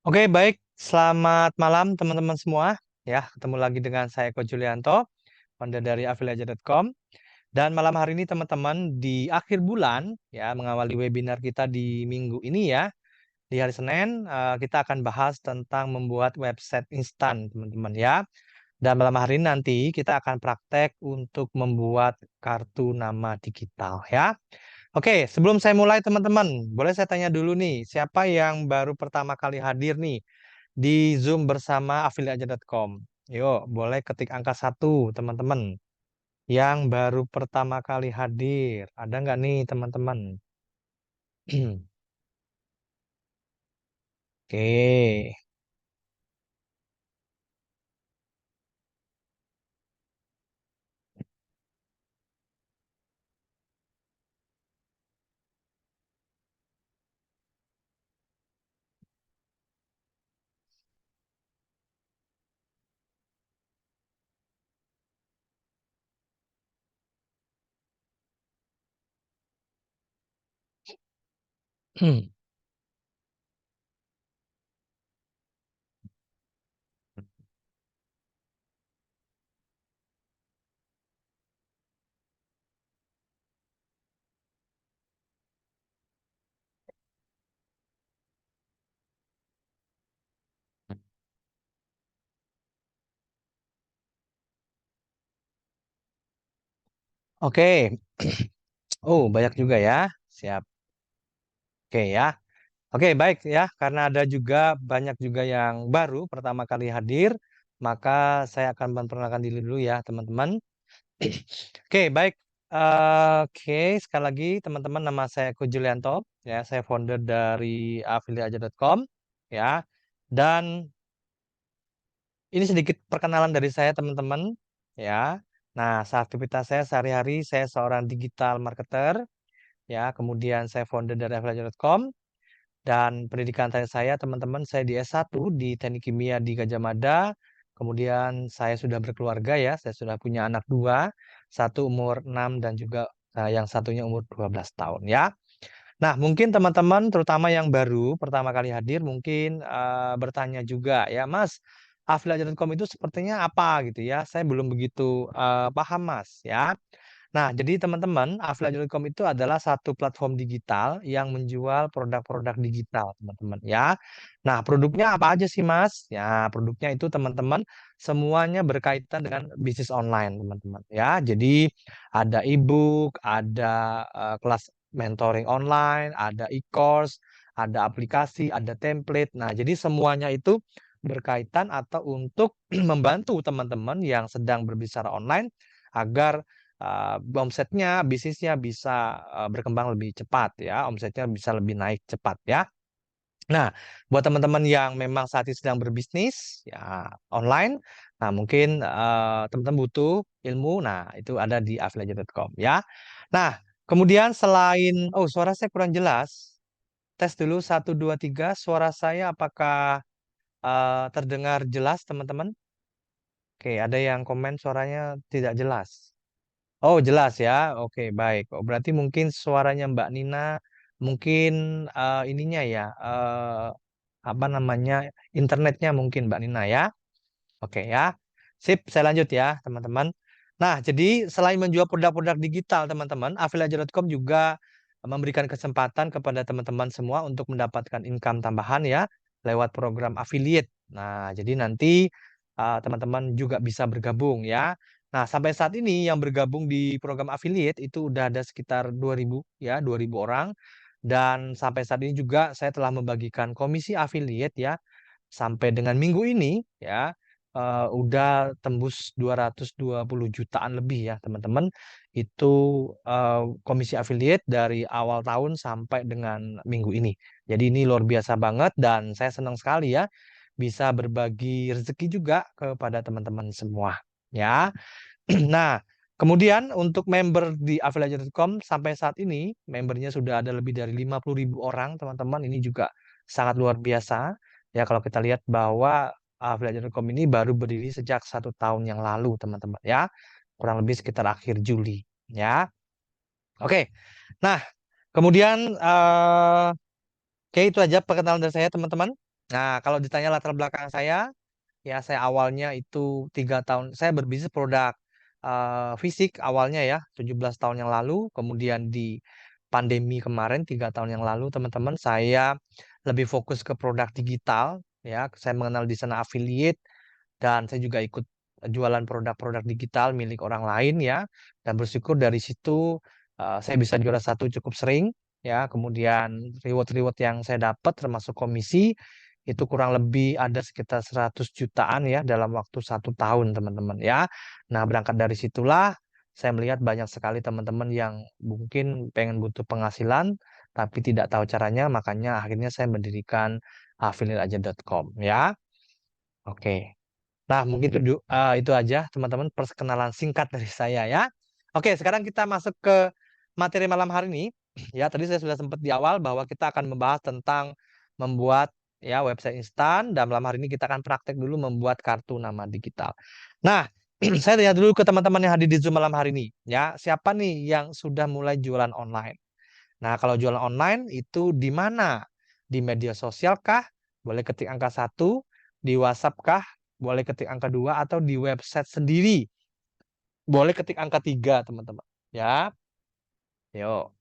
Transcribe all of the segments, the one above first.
Oke, baik. Selamat malam teman-teman semua. Ya, ketemu lagi dengan saya Ko Julianto, founder dari Afiliaja.com. Dan malam hari ini teman-teman di akhir bulan ya mengawali webinar kita di minggu ini ya. Di hari Senin kita akan bahas tentang membuat website instan teman-teman ya. Dan malam hari ini nanti kita akan praktek untuk membuat kartu nama digital ya. Oke, sebelum saya mulai teman-teman, boleh saya tanya dulu nih, siapa yang baru pertama kali hadir nih di Zoom bersama Afiliaja.com? Yuk, boleh ketik angka 1 teman-teman. Yang baru pertama kali hadir, ada nggak nih teman-teman? Oke. Oke. Oh, banyak juga ya. Siap. Oke ya. Oke, baik ya. Karena ada juga banyak juga yang baru pertama kali hadir, maka saya akan memperkenalkan diri dulu ya, teman-teman. Oke, baik. Oke, sekali lagi teman-teman, nama saya Ko Julianto, ya, saya founder dari Afiliaja.com, ya. Dan ini sedikit perkenalan dari saya teman-teman, ya. Nah, aktivitas saya sehari-hari saya seorang digital marketer, ya. Kemudian saya founder dari Afiliaja.com. Dan pendidikan saya teman-teman, saya di S1 di Teknik Kimia di Gajah Mada. Kemudian saya sudah berkeluarga ya, saya sudah punya anak dua, satu umur 6 dan juga yang satunya umur 12 tahun ya. Nah, mungkin teman-teman terutama yang baru pertama kali hadir mungkin bertanya juga ya, Mas, Afiliaja.com itu sepertinya apa gitu ya? Saya belum begitu paham Mas ya. Nah, jadi teman-teman, Afiliaja.com itu adalah satu platform digital yang menjual produk-produk digital, teman-teman ya. Nah, produknya apa aja sih, Mas? Ya, produknya itu teman-teman semuanya berkaitan dengan bisnis online, teman-teman ya. Jadi ada e-book, ada kelas mentoring online, ada e-course, ada aplikasi, ada template. Nah, jadi semuanya itu berkaitan atau untuk membantu teman-teman yang sedang berbicara online agar omsetnya, bisnisnya bisa berkembang lebih cepat ya, omsetnya bisa lebih naik cepat ya. Nah, buat teman-teman yang memang saat ini sedang berbisnis ya online, nah mungkin teman-teman butuh ilmu, nah itu ada di afiliaja.com ya. Nah, kemudian selain, oh suara saya kurang jelas, tes dulu 1 2 3, suara saya apakah terdengar jelas teman-teman? Oke, ada yang komen suaranya tidak jelas. Oh, jelas ya. Oke, baik. Oh, berarti mungkin suaranya Mbak Nina mungkin ininya ya apa namanya? Internetnya mungkin Mbak Nina ya. Oke ya. Sip, saya lanjut ya, teman-teman. Nah, jadi selain menjual produk-produk digital, teman-teman, Afiliaja.com juga memberikan kesempatan kepada teman-teman semua untuk mendapatkan income tambahan ya lewat program affiliate. Nah, jadi nanti teman-teman juga bisa bergabung ya. Nah, sampai saat ini yang bergabung di program affiliate itu udah ada sekitar 2.000 ya, 2.000 orang. Dan sampai saat ini juga saya telah membagikan komisi affiliate ya sampai dengan minggu ini ya udah tembus 220 jutaan lebih ya teman-teman. Itu komisi affiliate dari awal tahun sampai dengan minggu ini. Jadi ini luar biasa banget dan saya senang sekali ya bisa berbagi rezeki juga kepada teman-teman semua ya. Nah, kemudian untuk member di Afiliaja.com sampai saat ini membernya sudah ada lebih dari 50.000 orang, teman-teman. Ini juga sangat luar biasa. Ya, kalau kita lihat bahwa Afiliaja.com ini baru berdiri sejak 1 tahun yang lalu, teman-teman. Ya, kurang lebih sekitar akhir Juli. Ya, oke. Nah, kemudian oke itu aja perkenalan dari saya, teman-teman. Nah, kalau ditanya latar belakang saya awalnya itu 3 tahun, saya berbisnis produk fisik awalnya ya, 17 tahun yang lalu, kemudian di pandemi kemarin 3 tahun yang lalu, teman-teman, saya lebih fokus ke produk digital, ya, saya mengenal di sana affiliate, dan saya juga ikut jualan produk-produk digital milik orang lain ya, dan bersyukur dari situ saya bisa juara satu cukup sering ya, kemudian reward-reward yang saya dapat termasuk komisi itu kurang lebih ada sekitar 100 jutaan ya dalam waktu 1 tahun teman-teman ya. Nah, berangkat dari situlah saya melihat banyak sekali teman-teman yang mungkin pengen butuh penghasilan tapi tidak tahu caranya, makanya akhirnya saya mendirikan affiliateaja.com ya. Oke. Nah, mungkin itu aja teman-teman perkenalan singkat dari saya ya. Oke, sekarang kita masuk ke materi malam hari ini. Ya, tadi saya sudah sempat di awal bahwa kita akan membahas tentang membuat ya website instan, dan malam hari ini kita akan praktek dulu membuat kartu nama digital. Nah, saya tanya dulu ke teman-teman yang hadir di Zoom malam hari ini ya. Siapa nih yang sudah mulai jualan online? Nah, kalau jualan online itu di mana? Di media sosial kah? Boleh ketik angka 1, di WhatsApp kah? Boleh ketik angka 2, atau di website sendiri? Boleh ketik angka 3, teman-teman. Ya, yuk.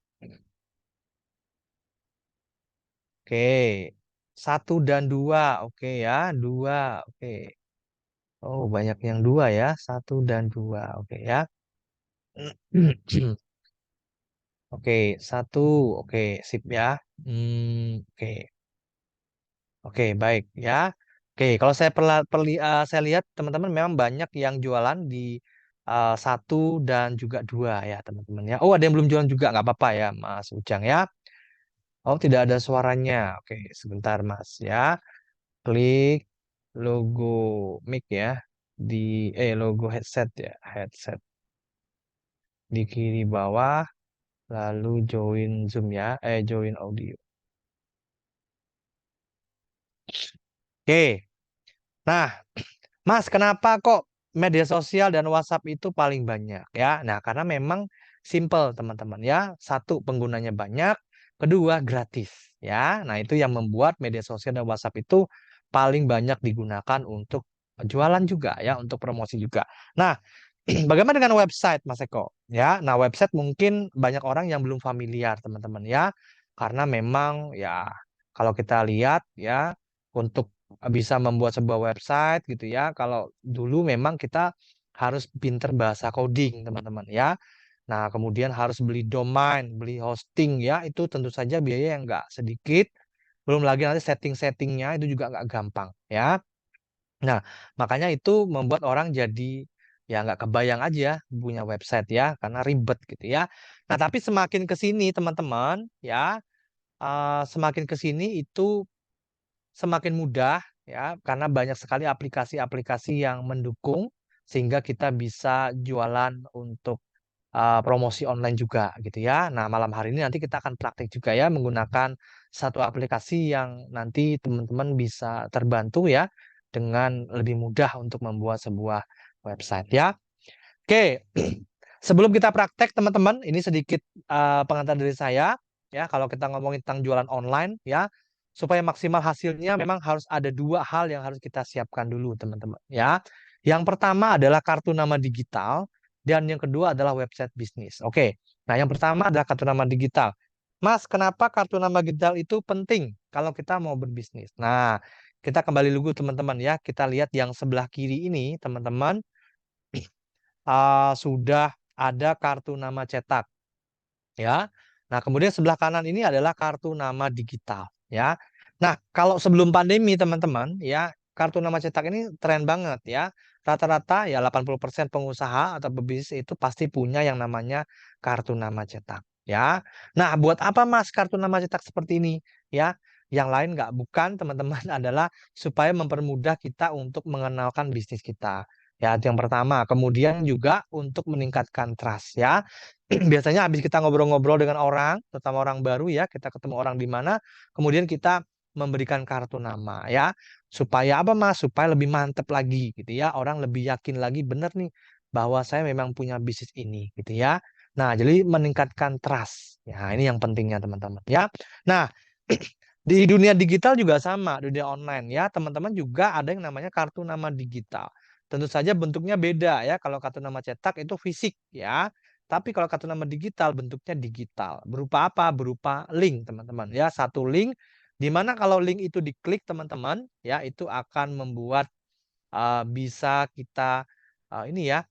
Oke. 1 dan 2, oke ya. 2, oke. Oh, banyak yang 2 ya. 1 dan 2, oke ya. Oke, 1, oke, sip ya. Oke. Oke, baik ya. Oke, kalau saya lihat teman-teman memang banyak yang jualan di 1 dan juga 2 ya teman-teman ya. Oh, ada yang belum jualan juga, nggak apa-apa ya Mas Ujang ya. Oh, tidak ada suaranya. Oke, sebentar Mas ya. Klik logo mic ya di logo headset ya, headset di kiri bawah, lalu join Zoom ya, join audio. Oke. Nah, Mas, kenapa kok media sosial dan WhatsApp itu paling banyak ya? Nah, karena memang simple teman-teman ya. Satu, penggunanya banyak. Kedua, gratis ya. Nah, itu yang membuat media sosial dan WhatsApp itu paling banyak digunakan untuk jualan juga ya, untuk promosi juga. Nah, bagaimana dengan website, Mas Eko? Ya, nah website mungkin banyak orang yang belum familiar, teman-teman ya. Karena memang ya kalau kita lihat ya, untuk bisa membuat sebuah website gitu ya. Kalau dulu memang kita harus pinter bahasa coding, teman-teman ya. Nah, kemudian harus beli domain, beli hosting ya. Itu tentu saja biaya yang nggak sedikit. Belum lagi nanti setting-settingnya itu juga nggak gampang ya. Nah, makanya itu membuat orang jadi ya nggak kebayang aja punya website ya, karena ribet gitu ya. Nah, tapi semakin ke sini teman-teman ya, semakin ke sini itu semakin mudah ya, karena banyak sekali aplikasi-aplikasi yang mendukung sehingga kita bisa jualan untuk promosi online juga gitu ya. Nah, malam hari ini nanti kita akan praktek juga ya menggunakan satu aplikasi yang nanti teman-teman bisa terbantu ya dengan lebih mudah untuk membuat sebuah website ya. Oke, sebelum kita praktek teman-teman, ini sedikit pengantar dari saya ya. Kalau kita ngomongin tentang jualan online ya, supaya maksimal hasilnya memang harus ada 2 hal yang harus kita siapkan dulu teman-teman ya. Yang pertama adalah kartu nama digital dan yang kedua adalah website bisnis. Oke, nah yang pertama adalah kartu nama digital. Mas, kenapa kartu nama digital itu penting kalau kita mau berbisnis? Nah, kita kembali dulu teman-teman ya. Kita lihat yang sebelah kiri ini teman-teman, sudah ada kartu nama cetak ya. Nah, kemudian sebelah kanan ini adalah kartu nama digital ya. Nah, kalau sebelum pandemi teman-teman ya, kartu nama cetak ini tren banget ya. Rata-rata ya 80% pengusaha atau pebisnis itu pasti punya yang namanya kartu nama cetak ya. Nah, buat apa Mas kartu nama cetak seperti ini ya? Yang lain nggak, bukan teman-teman, adalah supaya mempermudah kita untuk mengenalkan bisnis kita. Ya, itu yang pertama. Kemudian juga untuk meningkatkan trust ya. Biasanya habis kita ngobrol-ngobrol dengan orang, terutama orang baru ya, kita ketemu orang di mana, kemudian kita memberikan kartu nama ya. Supaya apa Mas? Supaya lebih mantep lagi gitu ya. Orang lebih yakin lagi, bener nih bahwa saya memang punya bisnis ini gitu ya. Nah, jadi meningkatkan trust. Ya, ini yang pentingnya teman-teman ya. Nah, Di dunia digital juga sama, dunia online ya, teman-teman juga ada yang namanya kartu nama digital. Tentu saja bentuknya beda ya. Kalau kartu nama cetak itu fisik ya. Tapi kalau kartu nama digital bentuknya digital. Berupa apa? Berupa link, teman-teman ya. Satu link di mana kalau link itu diklik teman-teman ya, itu akan membuat bisa kita ini ya,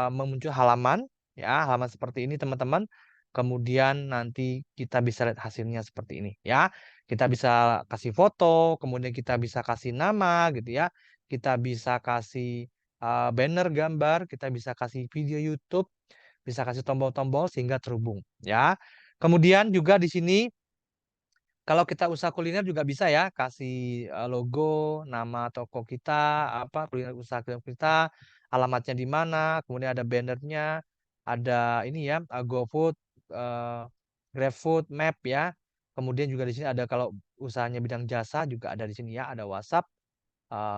memuncul halaman ya, halaman seperti ini teman-teman. Kemudian nanti kita bisa lihat hasilnya seperti ini ya. Kita bisa kasih foto, kemudian kita bisa kasih nama gitu ya. Kita bisa kasih banner gambar, kita bisa kasih video YouTube, bisa kasih tombol-tombol sehingga terhubung ya. Kemudian juga di sini kalau kita usaha kuliner juga bisa ya, kasih logo, nama toko kita, apa kuliner usaha kuliner kita, alamatnya di mana, kemudian ada bannernya, ada ini ya, GoFood, eh, GrabFood, Map ya. Kemudian juga di sini ada kalau usahanya bidang jasa juga ada di sini ya, ada WhatsApp,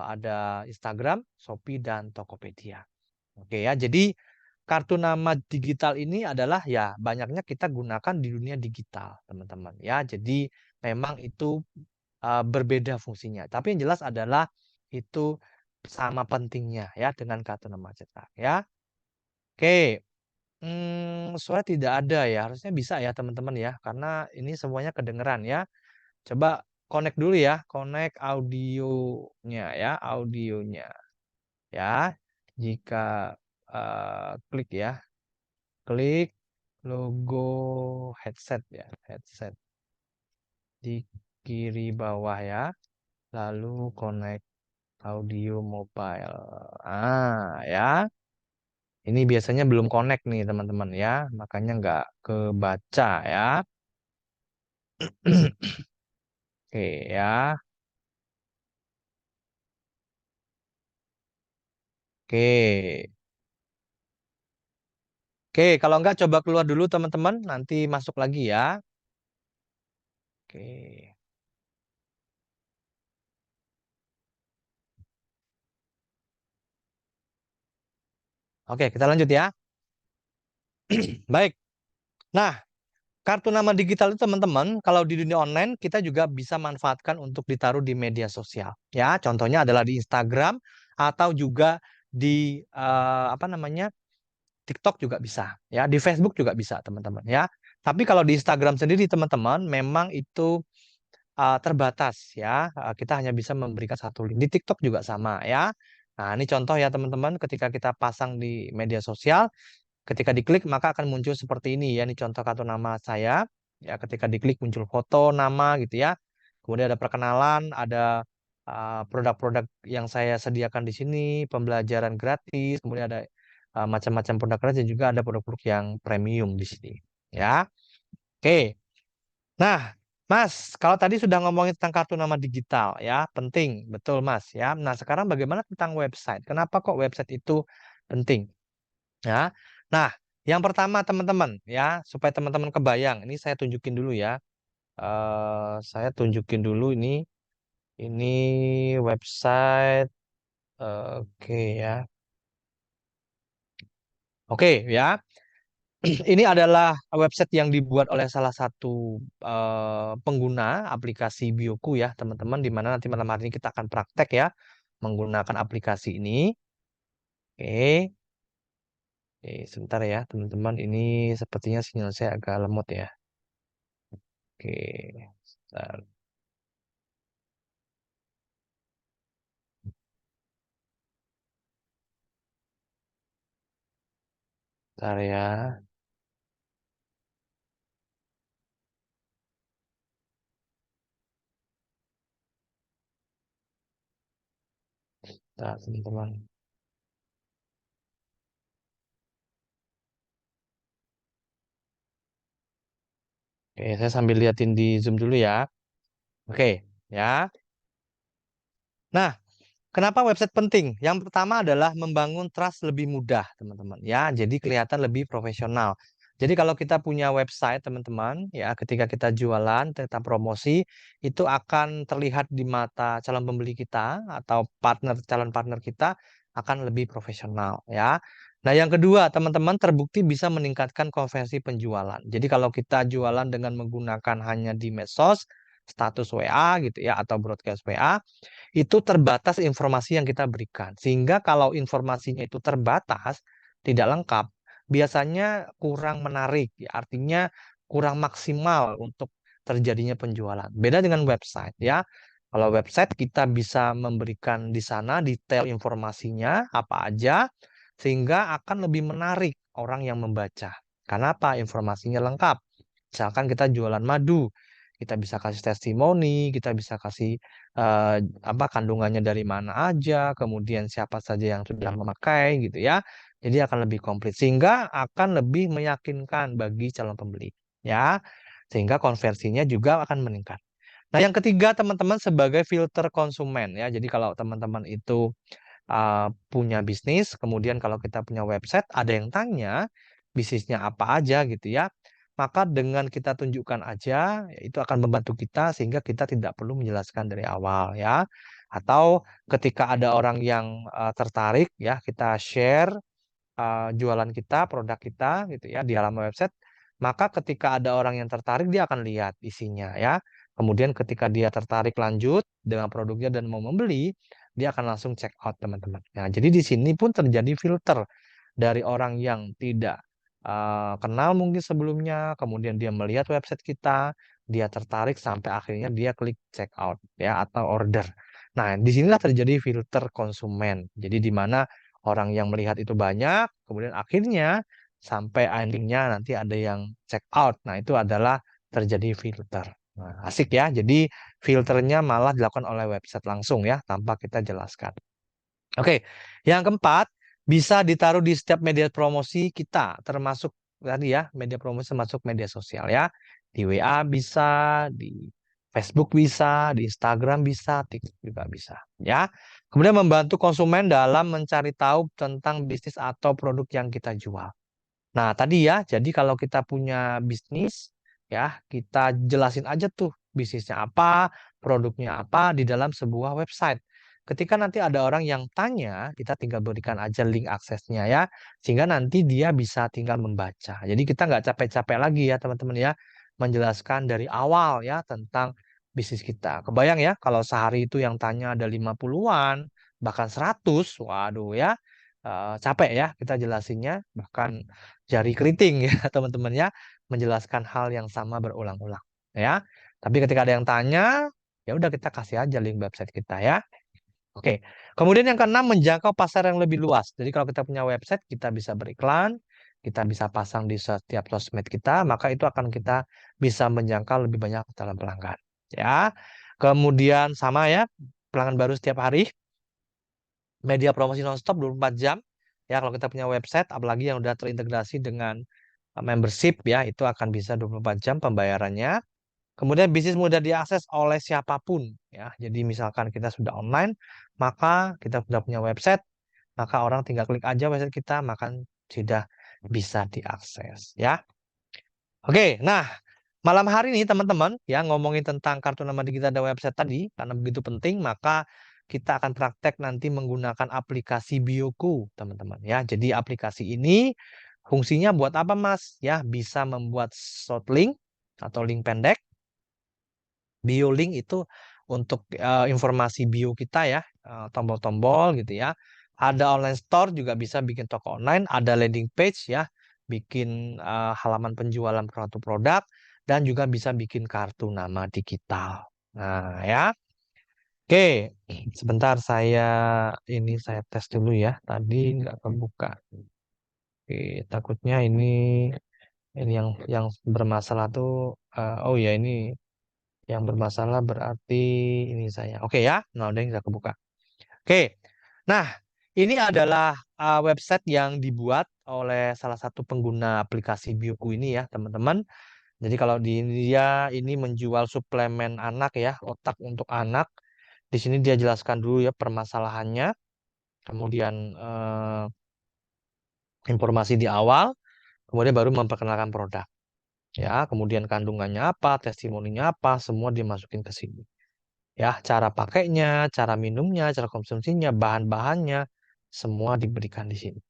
ada Instagram, Shopee dan Tokopedia. Oke ya, jadi kartu nama digital ini adalah ya banyaknya kita gunakan di dunia digital, teman-teman ya. Jadi memang itu berbeda fungsinya. Tapi yang jelas adalah itu sama pentingnya ya dengan kartu nama cetak ya. Oke, suara tidak ada ya. Harusnya bisa ya teman-teman ya, karena ini semuanya kedengeran ya. Coba connect dulu ya, connect audionya ya, audionya ya. Jika klik ya, klik logo headset ya, headset di kiri bawah ya, lalu connect audio mobile. Ya, ini biasanya belum connect nih teman-teman ya, makanya nggak kebaca ya. Oke ya, oke. Oke, kalau nggak coba keluar dulu teman-teman, nanti masuk lagi ya. Oke. Oke, kita lanjut ya. Baik. Nah, kartu nama digital itu teman-teman, kalau di dunia online kita juga bisa manfaatkan untuk ditaruh di media sosial. Ya, contohnya adalah di Instagram atau juga di apa namanya TikTok juga bisa. Ya, di Facebook juga bisa teman-teman. Ya, tapi kalau di Instagram sendiri teman-teman, memang itu terbatas ya. Kita hanya bisa memberikan satu link. Di TikTok juga sama ya. Nah, ini contoh ya teman-teman, ketika kita pasang di media sosial. Ketika diklik maka akan muncul seperti ini ya. Ini contoh kartu nama saya. Ya, ketika diklik muncul foto, nama gitu ya. Kemudian ada perkenalan, ada produk-produk yang saya sediakan di sini, pembelajaran gratis, kemudian ada macam-macam produk gratis dan juga ada produk-produk yang premium di sini. Ya. Oke. Nah, Mas, kalau tadi sudah ngomongin tentang kartu nama digital ya, penting, betul Mas ya. Nah, sekarang bagaimana tentang website? Kenapa kok website itu penting? Ya. Nah, yang pertama teman-teman ya, supaya teman-teman kebayang, ini saya tunjukin dulu ya. Saya tunjukin dulu ini website. Oke ya. Oke ya. Ini adalah website yang dibuat oleh salah satu pengguna aplikasi Bioku ya, teman-teman, di mana nanti malam hari ini kita akan praktek ya menggunakan aplikasi ini. Oke. Oke, sebentar ya, teman-teman. Ini sepertinya sinyal saya agak lemot ya. Oke. Sebentar. Bentar ya. Bentar, teman-teman. Oke, saya sambil liatin di Zoom dulu ya. Oke, ya. Nah, kenapa website penting? Yang pertama adalah membangun trust lebih mudah, teman-teman. Ya, jadi kelihatan lebih profesional. Jadi kalau kita punya website, teman-teman, ya, ketika kita jualan, kita promosi, itu akan terlihat di mata calon pembeli kita atau calon partner kita akan lebih profesional, ya. Nah, yang kedua, teman-teman, terbukti bisa meningkatkan konversi penjualan. Jadi kalau kita jualan dengan menggunakan hanya di medsos, status WA gitu ya atau broadcast WA, itu terbatas informasi yang kita berikan. Sehingga kalau informasinya itu terbatas, tidak lengkap, biasanya kurang menarik, ya, artinya kurang maksimal untuk terjadinya penjualan. Beda dengan website ya. Kalau website kita bisa memberikan di sana detail informasinya apa aja sehingga akan lebih menarik orang yang membaca. Karena apa? Informasinya lengkap. Misalkan kita jualan madu, kita bisa kasih testimoni, kita bisa kasih apa kandungannya dari mana aja, kemudian siapa saja yang sudah memakai gitu ya. Jadi akan lebih komplit sehingga akan lebih meyakinkan bagi calon pembeli ya. Sehingga konversinya juga akan meningkat. Nah, yang ketiga teman-teman sebagai filter konsumen ya. Jadi kalau teman-teman itu punya bisnis, kemudian kalau kita punya website, ada yang tanya bisnisnya apa aja gitu ya, maka dengan kita tunjukkan aja, ya itu akan membantu kita sehingga kita tidak perlu menjelaskan dari awal ya. Atau ketika ada orang yang tertarik ya, kita share jualan kita, produk kita gitu ya di halaman website, maka ketika ada orang yang tertarik dia akan lihat isinya ya. Kemudian ketika dia tertarik lanjut dengan produknya dan mau membeli, dia akan langsung check out teman-teman. Nah, jadi di sini pun terjadi filter dari orang yang tidak kenal mungkin sebelumnya, kemudian dia melihat website kita, dia tertarik sampai akhirnya dia klik check out ya atau order. Nah, disinilah terjadi filter konsumen. Jadi di mana orang yang melihat itu banyak, kemudian akhirnya sampai endingnya nanti ada yang check out. Nah, itu adalah terjadi filter. Nah, asik ya. Jadi filternya malah dilakukan oleh website langsung ya, tanpa kita jelaskan. Oke, yang keempat, bisa ditaruh di setiap media promosi kita, termasuk tadi ya, media promosi termasuk media sosial ya. Di WA bisa, di Facebook bisa, di Instagram bisa, TikTok juga bisa. Ya, kemudian membantu konsumen dalam mencari tahu tentang bisnis atau produk yang kita jual. Nah, tadi ya, jadi kalau kita punya bisnis, ya, kita jelasin aja tuh bisnisnya apa, produknya apa di dalam sebuah website. Ketika nanti ada orang yang tanya, kita tinggal berikan aja link aksesnya ya, sehingga nanti dia bisa tinggal membaca. Jadi kita nggak capek-capek lagi ya teman-teman ya, menjelaskan dari awal ya tentang bisnis kita. Kebayang ya, kalau sehari itu yang tanya ada 50-an, bahkan 100, waduh ya, capek ya kita jelasinnya, bahkan jari keriting ya teman-teman ya menjelaskan hal yang sama berulang-ulang ya. Tapi ketika ada yang tanya, ya udah kita kasih aja link website kita ya. Oke. Kemudian yang keenam menjangkau pasar yang lebih luas. Jadi kalau kita punya website, kita bisa beriklan, kita bisa pasang di setiap sosmed kita, maka itu akan kita bisa menjangkau lebih banyak calon pelanggan ya. Kemudian sama ya, pelanggan baru setiap hari, media promosi nonstop 24 jam. Ya, kalau kita punya website, apalagi yang udah terintegrasi dengan membership ya, itu akan bisa 24 jam pembayarannya. Kemudian bisnis mudah diakses oleh siapapun ya. Jadi misalkan kita sudah online, maka kita sudah punya website, maka orang tinggal klik aja website kita, maka sudah bisa diakses ya. Oke, nah malam hari ini teman-teman ya ngomongin tentang kartu nama digital dan website tadi karena begitu penting maka kita akan praktek nanti menggunakan aplikasi Bioku teman-teman ya. Jadi aplikasi ini fungsinya buat apa Mas? Ya bisa membuat short link atau link pendek. Bio link itu untuk informasi bio kita ya, tombol-tombol gitu ya. Ada online store juga bisa bikin toko online, ada landing page ya, bikin halaman penjualan suatu produk dan juga bisa bikin kartu nama digital. Nah, ya. Oke, sebentar saya tes dulu ya. Tadi nggak kebuka. Oke, takutnya ini yang bermasalah tuh oh ya ini yang bermasalah berarti ini saya. Oke ya, nah udah bisa kebuka. Oke, nah ini adalah website yang dibuat oleh salah satu pengguna aplikasi Bioku ini ya teman-teman. Jadi kalau di India ini menjual suplemen anak ya, otak untuk anak. Di sini dia jelaskan dulu ya permasalahannya, kemudian informasi di awal, kemudian baru memperkenalkan produk. Ya, kemudian kandungannya apa, testimoninya apa, semua dimasukin ke sini. Ya, cara pakainya, cara minumnya, cara konsumsinya, bahan-bahannya, semua diberikan di sini.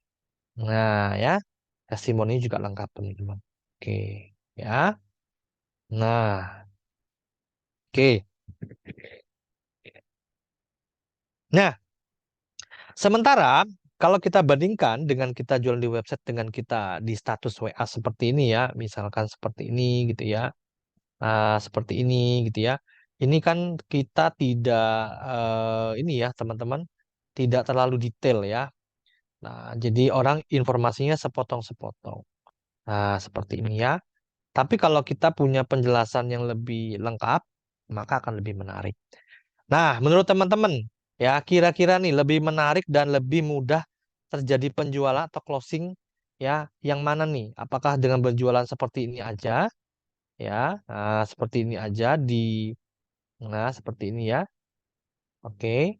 Nah, ya, testimoni juga lengkap, teman-teman. Oke, ya. Nah, Oke. Nah, sementara kalau kita bandingkan dengan kita jualan di website dengan kita di status WA seperti ini ya, misalkan seperti ini gitu ya, seperti ini gitu ya. Ini kan kita tidak ini ya teman-teman, tidak terlalu detail ya. Nah, jadi orang informasinya sepotong-sepotong. Nah, seperti ini ya. Tapi kalau kita punya penjelasan yang lebih lengkap, maka akan lebih menarik. Nah, menurut teman-teman, ya kira-kira nih lebih menarik dan lebih mudah terjadi penjualan atau closing ya, yang mana nih? Apakah dengan berjualan seperti ini aja, ya, seperti ini aja seperti ini ya, oke,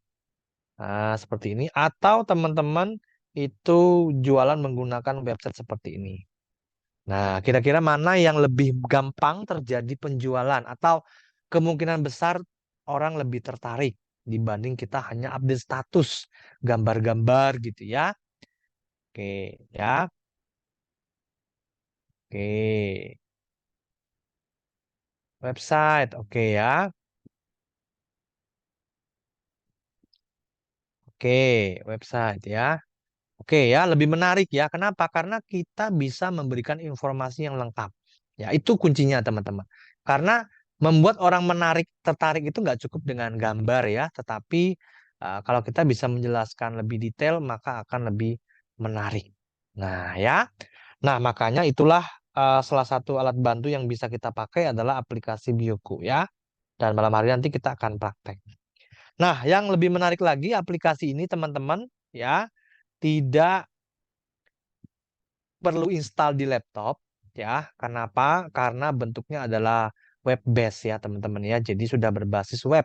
seperti ini, atau teman-teman itu jualan menggunakan website seperti ini. Nah, kira-kira mana yang lebih gampang terjadi penjualan atau kemungkinan besar orang lebih tertarik dibanding kita hanya update status gambar-gambar gitu ya. Oke, ya. Oke. Website, oke ya. Oke, website ya. Oke ya, lebih menarik ya. Kenapa? Karena kita bisa memberikan informasi yang lengkap. Ya, itu kuncinya teman-teman. Karena membuat orang tertarik itu nggak cukup dengan gambar ya, tetapi kalau kita bisa menjelaskan lebih detail, maka akan lebih menarik. Nah ya, nah makanya itulah salah satu alat bantu yang bisa kita pakai adalah aplikasi Bioku ya. Dan malam hari nanti kita akan praktek. Nah, yang lebih menarik lagi aplikasi ini teman-teman ya tidak perlu install di laptop ya. Kenapa? Karena bentuknya adalah web based ya teman-teman ya. Jadi sudah berbasis web.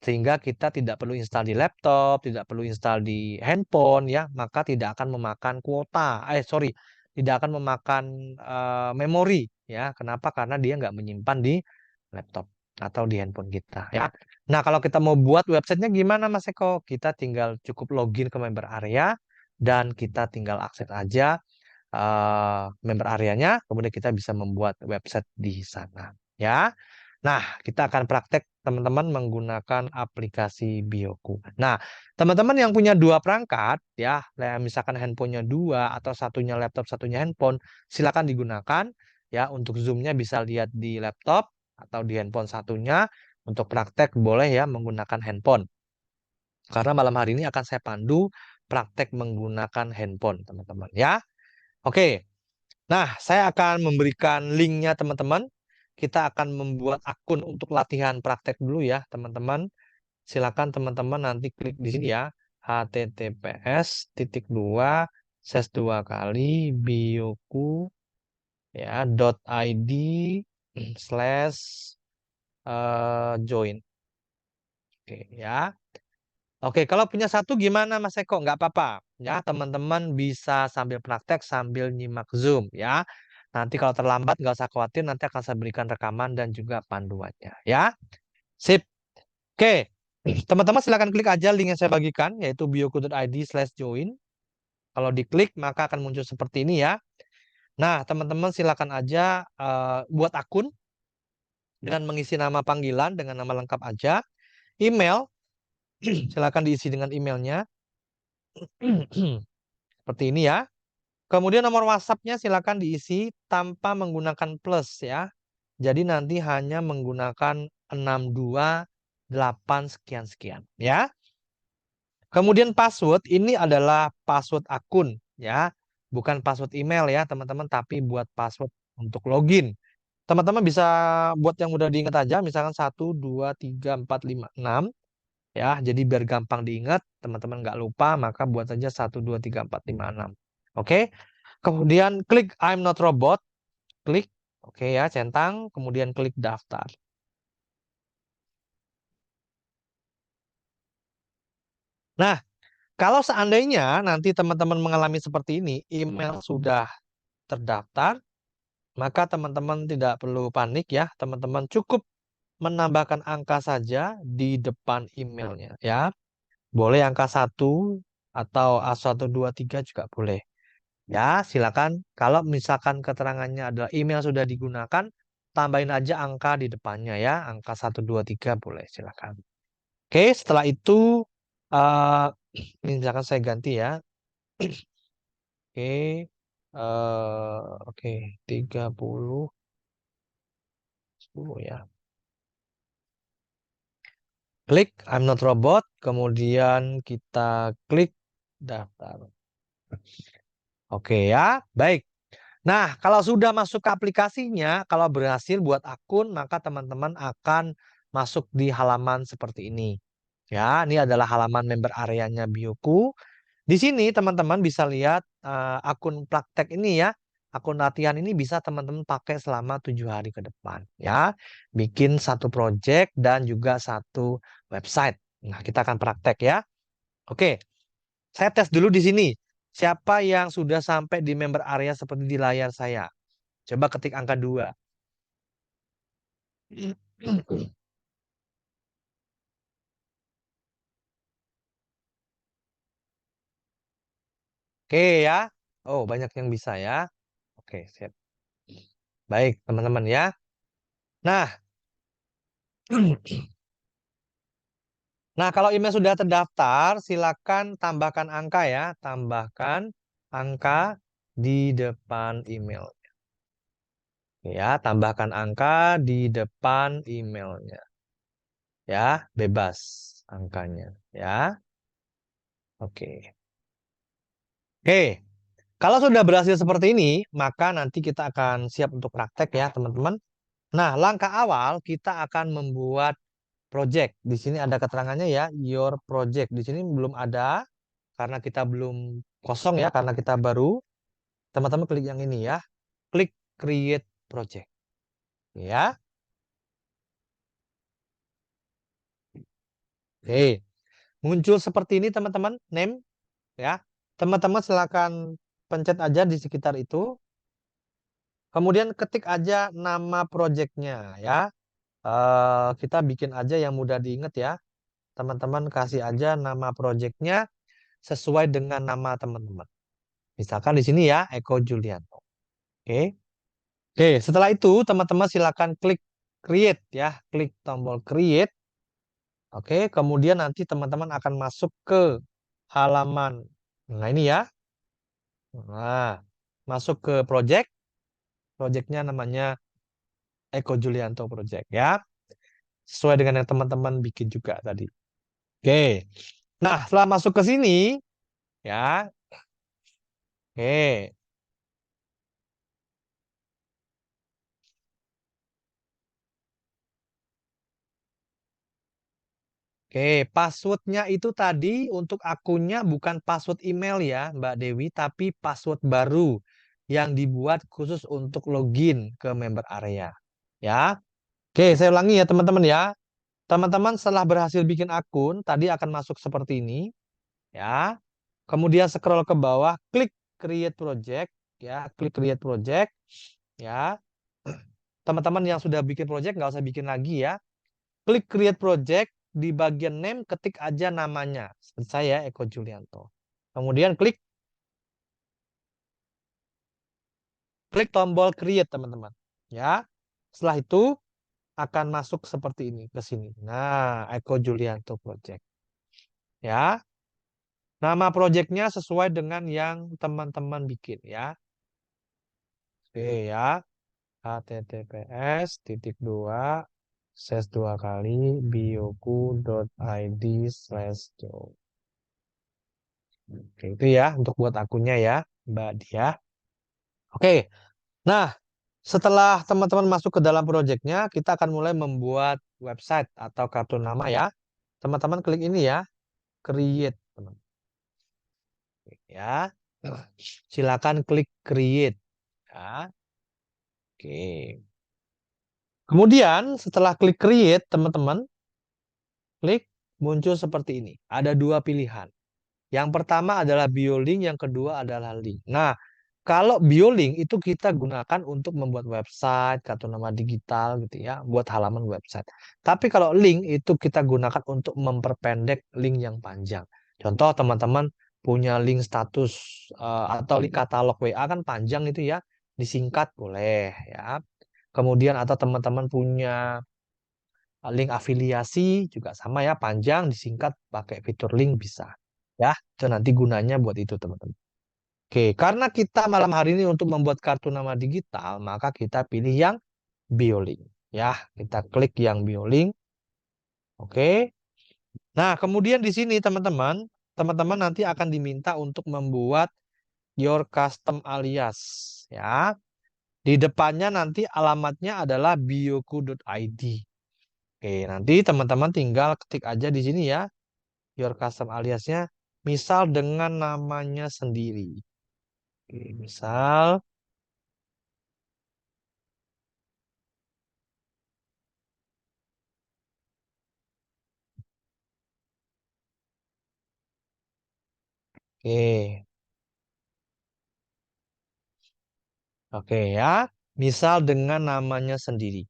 Sehingga kita tidak perlu install di laptop, tidak perlu install di handphone ya, maka tidak akan memakan kuota. Sorry, tidak akan memakan memori ya. Kenapa? Karena dia nggak menyimpan di laptop atau di handphone kita ya. Nah, kalau kita mau buat websitenya gimana Mas Eko? Kita tinggal cukup login ke member area dan kita tinggal akses aja member areanya, kemudian kita bisa membuat website di sana. Ya, nah kita akan praktek teman-teman menggunakan aplikasi Bioku. Nah, teman-teman yang punya dua perangkat, ya, misalkan handphonenya dua atau satunya laptop, satunya handphone, silakan digunakan. Ya, untuk zoomnya bisa lihat di laptop atau di handphone satunya. Untuk praktek boleh ya menggunakan handphone. Karena malam hari ini akan saya pandu praktek menggunakan handphone, teman-teman. Ya, oke. Nah, saya akan memberikan linknya teman-teman. Kita akan membuat akun untuk latihan praktek dulu ya teman-teman. Silakan teman-teman nanti klik di sini ya. https://dua bioku ya .id slash join. Oke ya. Oke, kalau punya satu gimana Mas Eko? Nggak apa-apa. Ya, teman-teman bisa sambil praktek sambil nyimak Zoom ya. Nanti kalau terlambat nggak usah khawatir, nanti akan saya berikan rekaman dan juga panduannya ya. Sip. Oke, teman-teman silakan klik aja link yang saya bagikan, yaitu bioku.id/join. Kalau diklik maka akan muncul seperti ini ya. Nah, teman-teman silakan aja buat akun dengan mengisi nama panggilan dengan nama lengkap aja. Email, silakan diisi dengan emailnya. Seperti ini ya. Kemudian nomor WhatsApp-nya silakan diisi tanpa menggunakan plus ya. Jadi nanti hanya menggunakan 628 sekian-sekian ya. Kemudian password ini adalah password akun ya. Bukan password email ya teman-teman, tapi buat password untuk login. Teman-teman bisa buat yang mudah diingat aja, misalkan 1, 2, 3, 4, 5, 6 ya. Jadi biar gampang diingat, teman-teman nggak lupa, maka buat saja 1, 2, 3, 4, 5, 6. Oke. Kemudian klik I'm not robot, klik, oke ya, centang, kemudian klik daftar. Nah, kalau seandainya nanti teman-teman mengalami seperti ini, email sudah terdaftar, maka teman-teman tidak perlu panik ya, teman-teman cukup menambahkan angka saja di depan emailnya ya. Boleh angka 1 atau A123 juga boleh. Ya, silakan. Kalau misalkan keterangannya adalah email sudah digunakan, tambahin aja angka di depannya ya. Angka 1, 2, 3 boleh, silakan. Oke, setelah itu eh ini misalkan saya ganti ya. Oke, oke 30, 10 ya. Klik I'm not robot, kemudian kita klik daftar. Oke ya, baik. Nah, kalau sudah masuk ke aplikasinya, kalau berhasil buat akun, maka teman-teman akan masuk di halaman seperti ini. Ya, ini adalah halaman member areanya Bioku. Di sini teman-teman bisa lihat akun praktek ini ya. Akun latihan ini bisa teman-teman pakai selama 7 hari ke depan. Ya, bikin satu project dan juga satu website. Nah, kita akan praktek ya. Oke, saya tes dulu di sini. Siapa yang sudah sampai di member area seperti di layar saya? Coba ketik angka 2. Oke ya. Oh, banyak yang bisa ya. Oke, siap. Baik, teman-teman ya. Nah, nah kalau email sudah terdaftar, silakan tambahkan angka ya. Tambahkan angka di depan email. Ya, tambahkan angka di depan emailnya. Ya, bebas angkanya. Ya, oke. Oke. Kalau sudah berhasil seperti ini, maka nanti kita akan siap untuk praktek ya, teman-teman. Nah, langkah awal kita akan membuat project. Di sini ada keterangannya ya, your project. Di sini belum ada karena kita belum kosong ya, karena kita baru. Teman-teman klik yang ini ya. Klik create project. Ya. Oke. Muncul seperti ini teman-teman, name ya. Teman-teman silakan pencet aja di sekitar itu. Kemudian ketik aja nama projectnya ya. Kita bikin aja yang mudah diingat ya. Teman-teman kasih aja nama projectnya sesuai dengan nama teman-teman. Misalkan di sini ya, Eko Julianto. Oke. Oke, setelah itu teman-teman silakan klik create ya, klik tombol create. Oke, kemudian nanti teman-teman akan masuk ke halaman. Nah, ini ya. Nah, masuk ke project. Projectnya namanya Eko Julianto Project ya. Sesuai dengan yang teman-teman bikin juga tadi. Oke. Nah, setelah masuk ke sini ya. Oke. Oke, passwordnya itu tadi untuk akunnya bukan password email ya, Mbak Dewi, tapi password baru yang dibuat khusus untuk login ke member area. Ya, oke, saya ulangi ya teman-teman ya. Teman-teman setelah berhasil bikin akun, tadi akan masuk seperti ini. Ya, kemudian scroll ke bawah, klik create project. Ya, klik create project. Ya, teman-teman yang sudah bikin project nggak usah bikin lagi ya. Klik create project, di bagian name ketik aja namanya. Seperti saya Eko Julianto. Kemudian klik klik tombol create teman-teman. Ya. Setelah itu akan masuk seperti ini ke sini. Nah, Eko Julianto Project. Ya. Nama projectnya sesuai dengan yang teman-teman bikin ya. Oke ya. https titik dua slash dua kali bioku.id/job. Oke, itu ya untuk buat akunnya ya, Mbak Dia. Oke, nah setelah teman-teman masuk ke dalam proyeknya, kita akan mulai membuat website atau kartu nama ya. Teman-teman klik ini ya, create. Teman. Ya, silakan klik create. Ya, oke. Kemudian setelah klik create, teman-teman klik muncul seperti ini. Ada dua pilihan. Yang pertama adalah BioLink, yang kedua adalah link. Nah, kalau BioLink itu kita gunakan untuk membuat website, kartu nama digital gitu ya, buat halaman website. Tapi kalau link itu kita gunakan untuk memperpendek link yang panjang. Contoh teman-teman punya link status atau link katalog WA kan panjang itu ya, disingkat boleh ya. Kemudian atau teman-teman punya link afiliasi juga sama ya, panjang disingkat pakai fitur link bisa. Ya, itu nanti gunanya buat itu teman-teman. Oke, karena kita malam hari ini untuk membuat kartu nama digital, maka kita pilih yang BioLink. Ya, kita klik yang BioLink. Oke. Nah, kemudian di sini teman-teman nanti akan diminta untuk membuat your custom alias. Ya, di depannya nanti alamatnya adalah bioku.id. Oke, nanti teman-teman tinggal ketik aja di sini ya, your custom aliasnya, misal dengan namanya sendiri. Oke, misal, oke, oke ya, misal dengan namanya sendiri.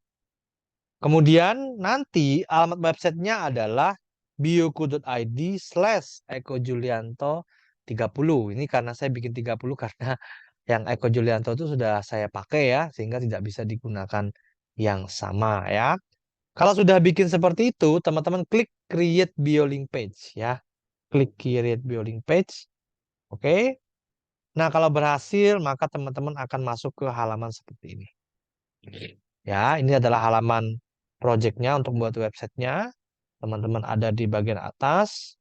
Kemudian nanti alamat websitenya adalah bioku.id/Eko Julianto 30. Ini karena saya bikin 30 karena yang Eko Julianto itu sudah saya pakai ya, sehingga tidak bisa digunakan yang sama ya. Kalau sudah bikin seperti itu, teman-teman klik create BioLink page ya. Klik create BioLink page. Oke. Nah, kalau berhasil, maka teman-teman akan masuk ke halaman seperti ini. Ya, ini adalah halaman projectnya untuk membuat websitenya. Teman-teman ada di bagian atas.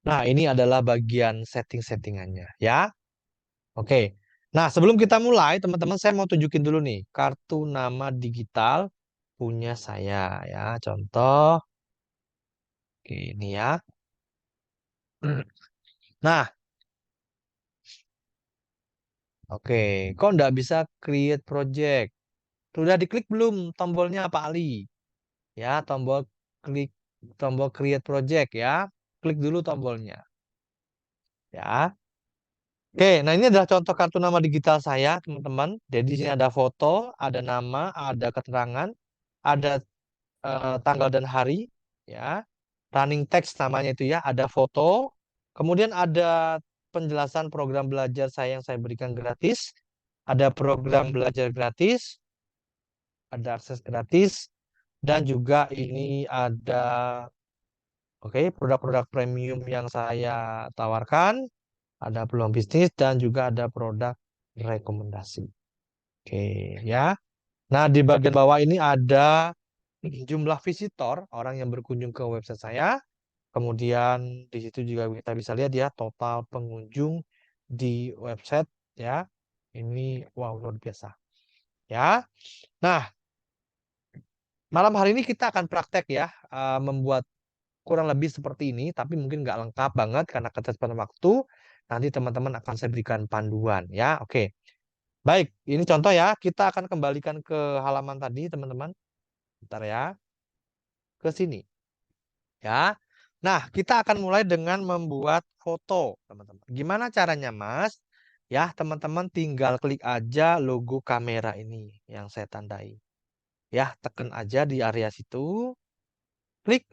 Nah, ini adalah bagian setting-settingannya ya. Oke. Nah, sebelum kita mulai, teman-teman saya mau tunjukin dulu nih kartu nama digital punya saya ya. Contoh, oke, ini ya. Nah, oke, kok nggak bisa create project? Sudah diklik belum tombolnya Pak Ali? Ya, klik tombol create project ya. Klik dulu tombolnya. Ya. Oke, nah ini adalah contoh kartu nama digital saya, teman-teman. Jadi di sini ada foto, ada nama, ada keterangan, ada tanggal dan hari, ya. Running text namanya itu ya, ada foto. Kemudian ada penjelasan program belajar saya yang saya berikan gratis. Ada program belajar gratis, ada akses gratis, dan juga ini ada produk-produk premium yang saya tawarkan, ada peluang bisnis dan juga ada produk rekomendasi. Oke, ya. Nah, di bagian bawah ini ada jumlah visitor, orang yang berkunjung ke website saya. Kemudian di situ juga kita bisa lihat ya total pengunjung di website ya. Ini wow luar biasa. Ya. Nah, malam hari ini kita akan praktek ya membuat kurang lebih seperti ini, tapi mungkin nggak lengkap banget karena keterbatasan waktu. Nanti teman-teman akan saya berikan panduan ya. Oke. Baik, ini contoh ya. Kita akan kembalikan ke halaman tadi, teman-teman. Bentar ya, ke sini. Ya. Nah, kita akan mulai dengan membuat foto, teman-teman. Gimana caranya, Mas? Ya, teman-teman tinggal klik aja logo kamera ini yang saya tandai. Ya, tekan aja di area situ, klik.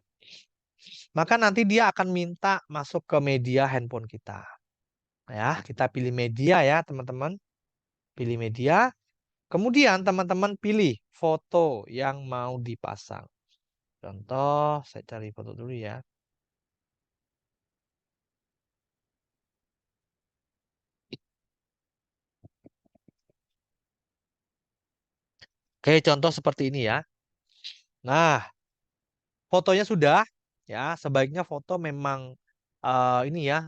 Maka nanti dia akan minta masuk ke media handphone kita. Ya, kita pilih media ya, teman-teman. Pilih media. Kemudian teman-teman pilih foto yang mau dipasang. Contoh, saya cari foto dulu ya. Oke, contoh seperti ini ya. Nah, fotonya sudah ya. Sebaiknya foto memang ini ya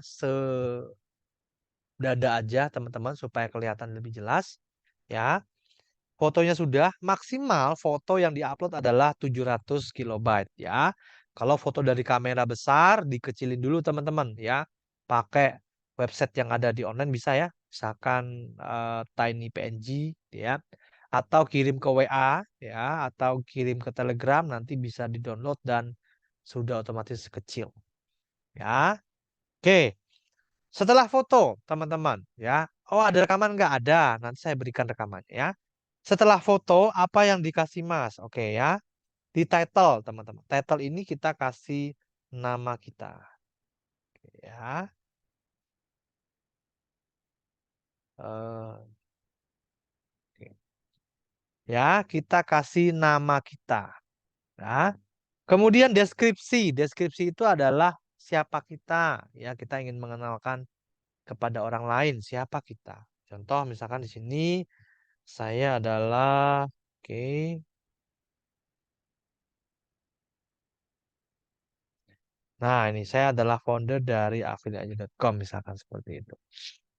sedada aja teman-teman supaya kelihatan lebih jelas ya. Fotonya sudah maksimal foto yang diupload adalah 700 kilobyte ya. Kalau foto dari kamera besar dikecilin dulu teman-teman ya. Pakai website yang ada di online bisa ya. Misalkan Tiny PNG ya. Atau kirim ke WA ya, atau kirim ke Telegram nanti bisa di-download dan sudah otomatis kecil ya. Oke. Setelah foto teman-teman ya. Oh, ada rekaman nggak? Ada. Nanti saya berikan rekamannya ya. Setelah foto, apa yang dikasih Mas? Oke ya. Di title, teman-teman. Title ini kita kasih nama kita. Oke, ya. Eh, Ya, kita kasih nama kita. Ya. Kemudian deskripsi. Deskripsi itu adalah siapa kita. Ya, kita ingin mengenalkan kepada orang lain siapa kita. Contoh misalkan di sini saya adalah oke. Nah, ini saya adalah founder dari affiliate.com misalkan seperti itu.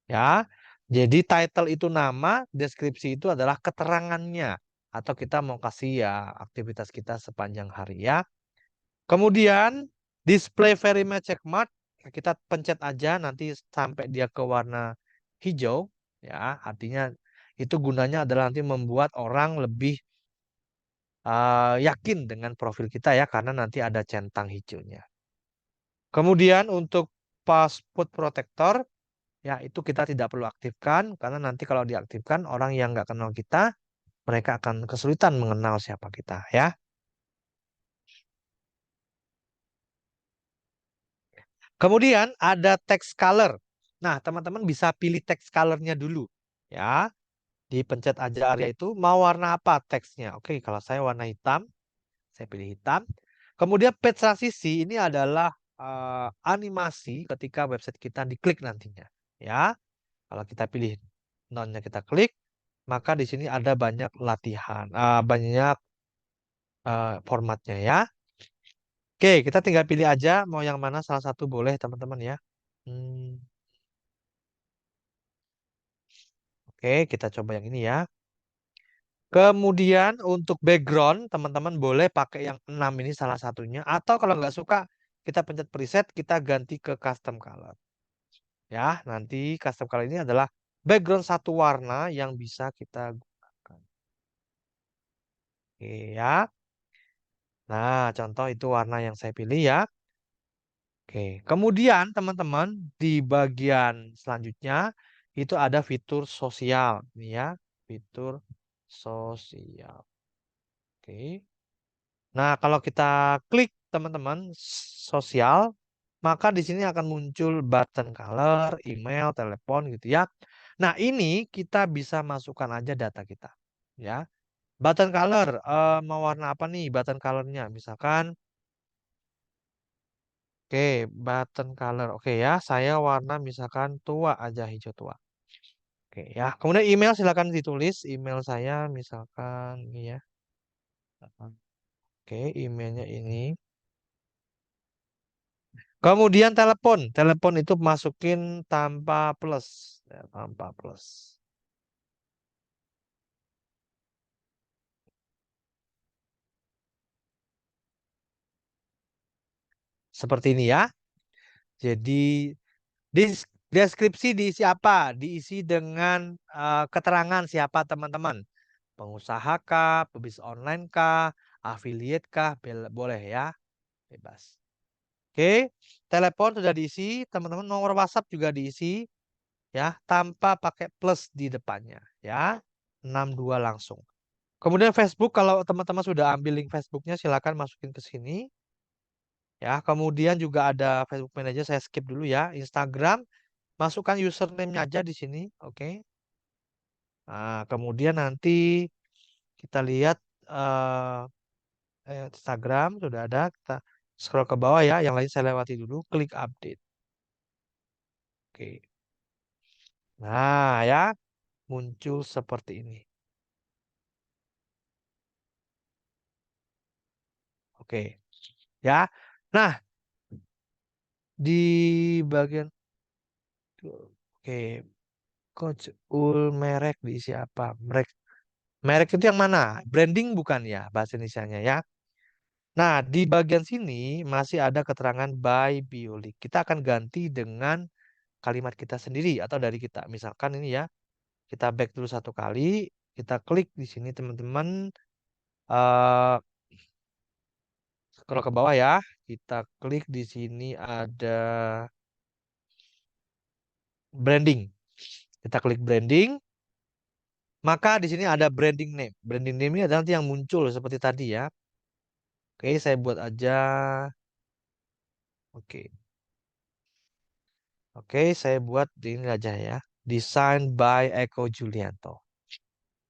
Ya. Jadi title itu nama, deskripsi itu adalah keterangannya atau kita mau kasih ya aktivitas kita sepanjang hari ya. Kemudian display very much check mark kita pencet aja nanti sampai dia ke warna hijau ya, artinya itu gunanya adalah nanti membuat orang lebih yakin dengan profil kita ya karena nanti ada centang hijaunya. Kemudian untuk password protector ya itu kita tidak perlu aktifkan karena nanti kalau diaktifkan orang yang nggak kenal kita mereka akan kesulitan mengenal siapa kita ya. Kemudian ada text color. Nah, teman-teman bisa pilih text colornya dulu. Ya, dipencet aja area itu. Mau warna apa teksnya? Oke, kalau saya warna hitam, saya pilih hitam. Kemudian page transisi ini adalah animasi ketika website kita diklik nantinya. Ya, kalau kita pilih nonnya kita klik, maka di sini ada banyak latihan, banyak formatnya ya. Oke, kita tinggal pilih aja mau yang mana salah satu boleh teman-teman ya. Hmm. Oke, kita coba yang ini ya. Kemudian untuk background, teman-teman boleh pakai yang 6 ini salah satunya. Atau kalau nggak suka, kita pencet preset, kita ganti ke custom color. Ya, nanti custom color ini adalah background satu warna yang bisa kita gunakan. Oke ya. Nah, contoh itu warna yang saya pilih ya. Oke, kemudian teman-teman di bagian selanjutnya itu ada fitur sosial. Ini ya, fitur sosial. Oke. Nah, kalau kita klik teman-teman sosial, maka di sini akan muncul button color, email, telepon gitu ya. Nah, ini kita bisa masukkan aja data kita. Ya. Button color mau warna apa nih button colornya? Misalkan oke, button color. Oke ya, saya warna misalkan tua aja hijau tua. Oke ya. Kemudian email silakan ditulis email saya misalkan ini ya. Oke, emailnya ini. Kemudian telepon. Telepon itu masukin tanpa plus. Ya, tanpa plus. Seperti ini ya. Jadi deskripsi diisi apa? Diisi dengan keterangan siapa teman-teman. Pengusaha kah, pebisnis online kah, affiliate kah, boleh ya. Bebas. Oke, telepon sudah diisi, teman-teman nomor WhatsApp juga diisi ya, tanpa pakai plus di depannya ya. 62 langsung. Kemudian Facebook, kalau teman-teman sudah ambil link Facebooknya, silakan masukin ke sini. Ya, kemudian juga ada Facebook Manager, saya skip dulu ya. Instagram, masukkan username-nya aja di sini. Oke. Nah, kemudian nanti kita lihat Instagram sudah ada. Kita scroll ke bawah ya. Yang lain saya lewati dulu. Klik update. Oke. Nah, ya muncul seperti ini. Oke. Ya. Nah, di bagian oke, Coach Ul merek diisi apa? Merek itu yang mana? Branding bukan ya bahasa Indonesianya ya. Nah, di bagian sini masih ada keterangan by Biolik. Kita akan ganti dengan kalimat kita sendiri atau dari kita. Misalkan ini ya, kita back dulu satu kali, kita klik di sini teman-teman, eh scroll ke bawah ya. Kita klik di sini ada branding. Kita klik branding, maka di sini ada branding name. Branding name ini adalah nanti yang muncul seperti tadi ya. Oke, saya buat aja. Oke. Oke, saya buat di ini aja ya. Design by Eko Julianto.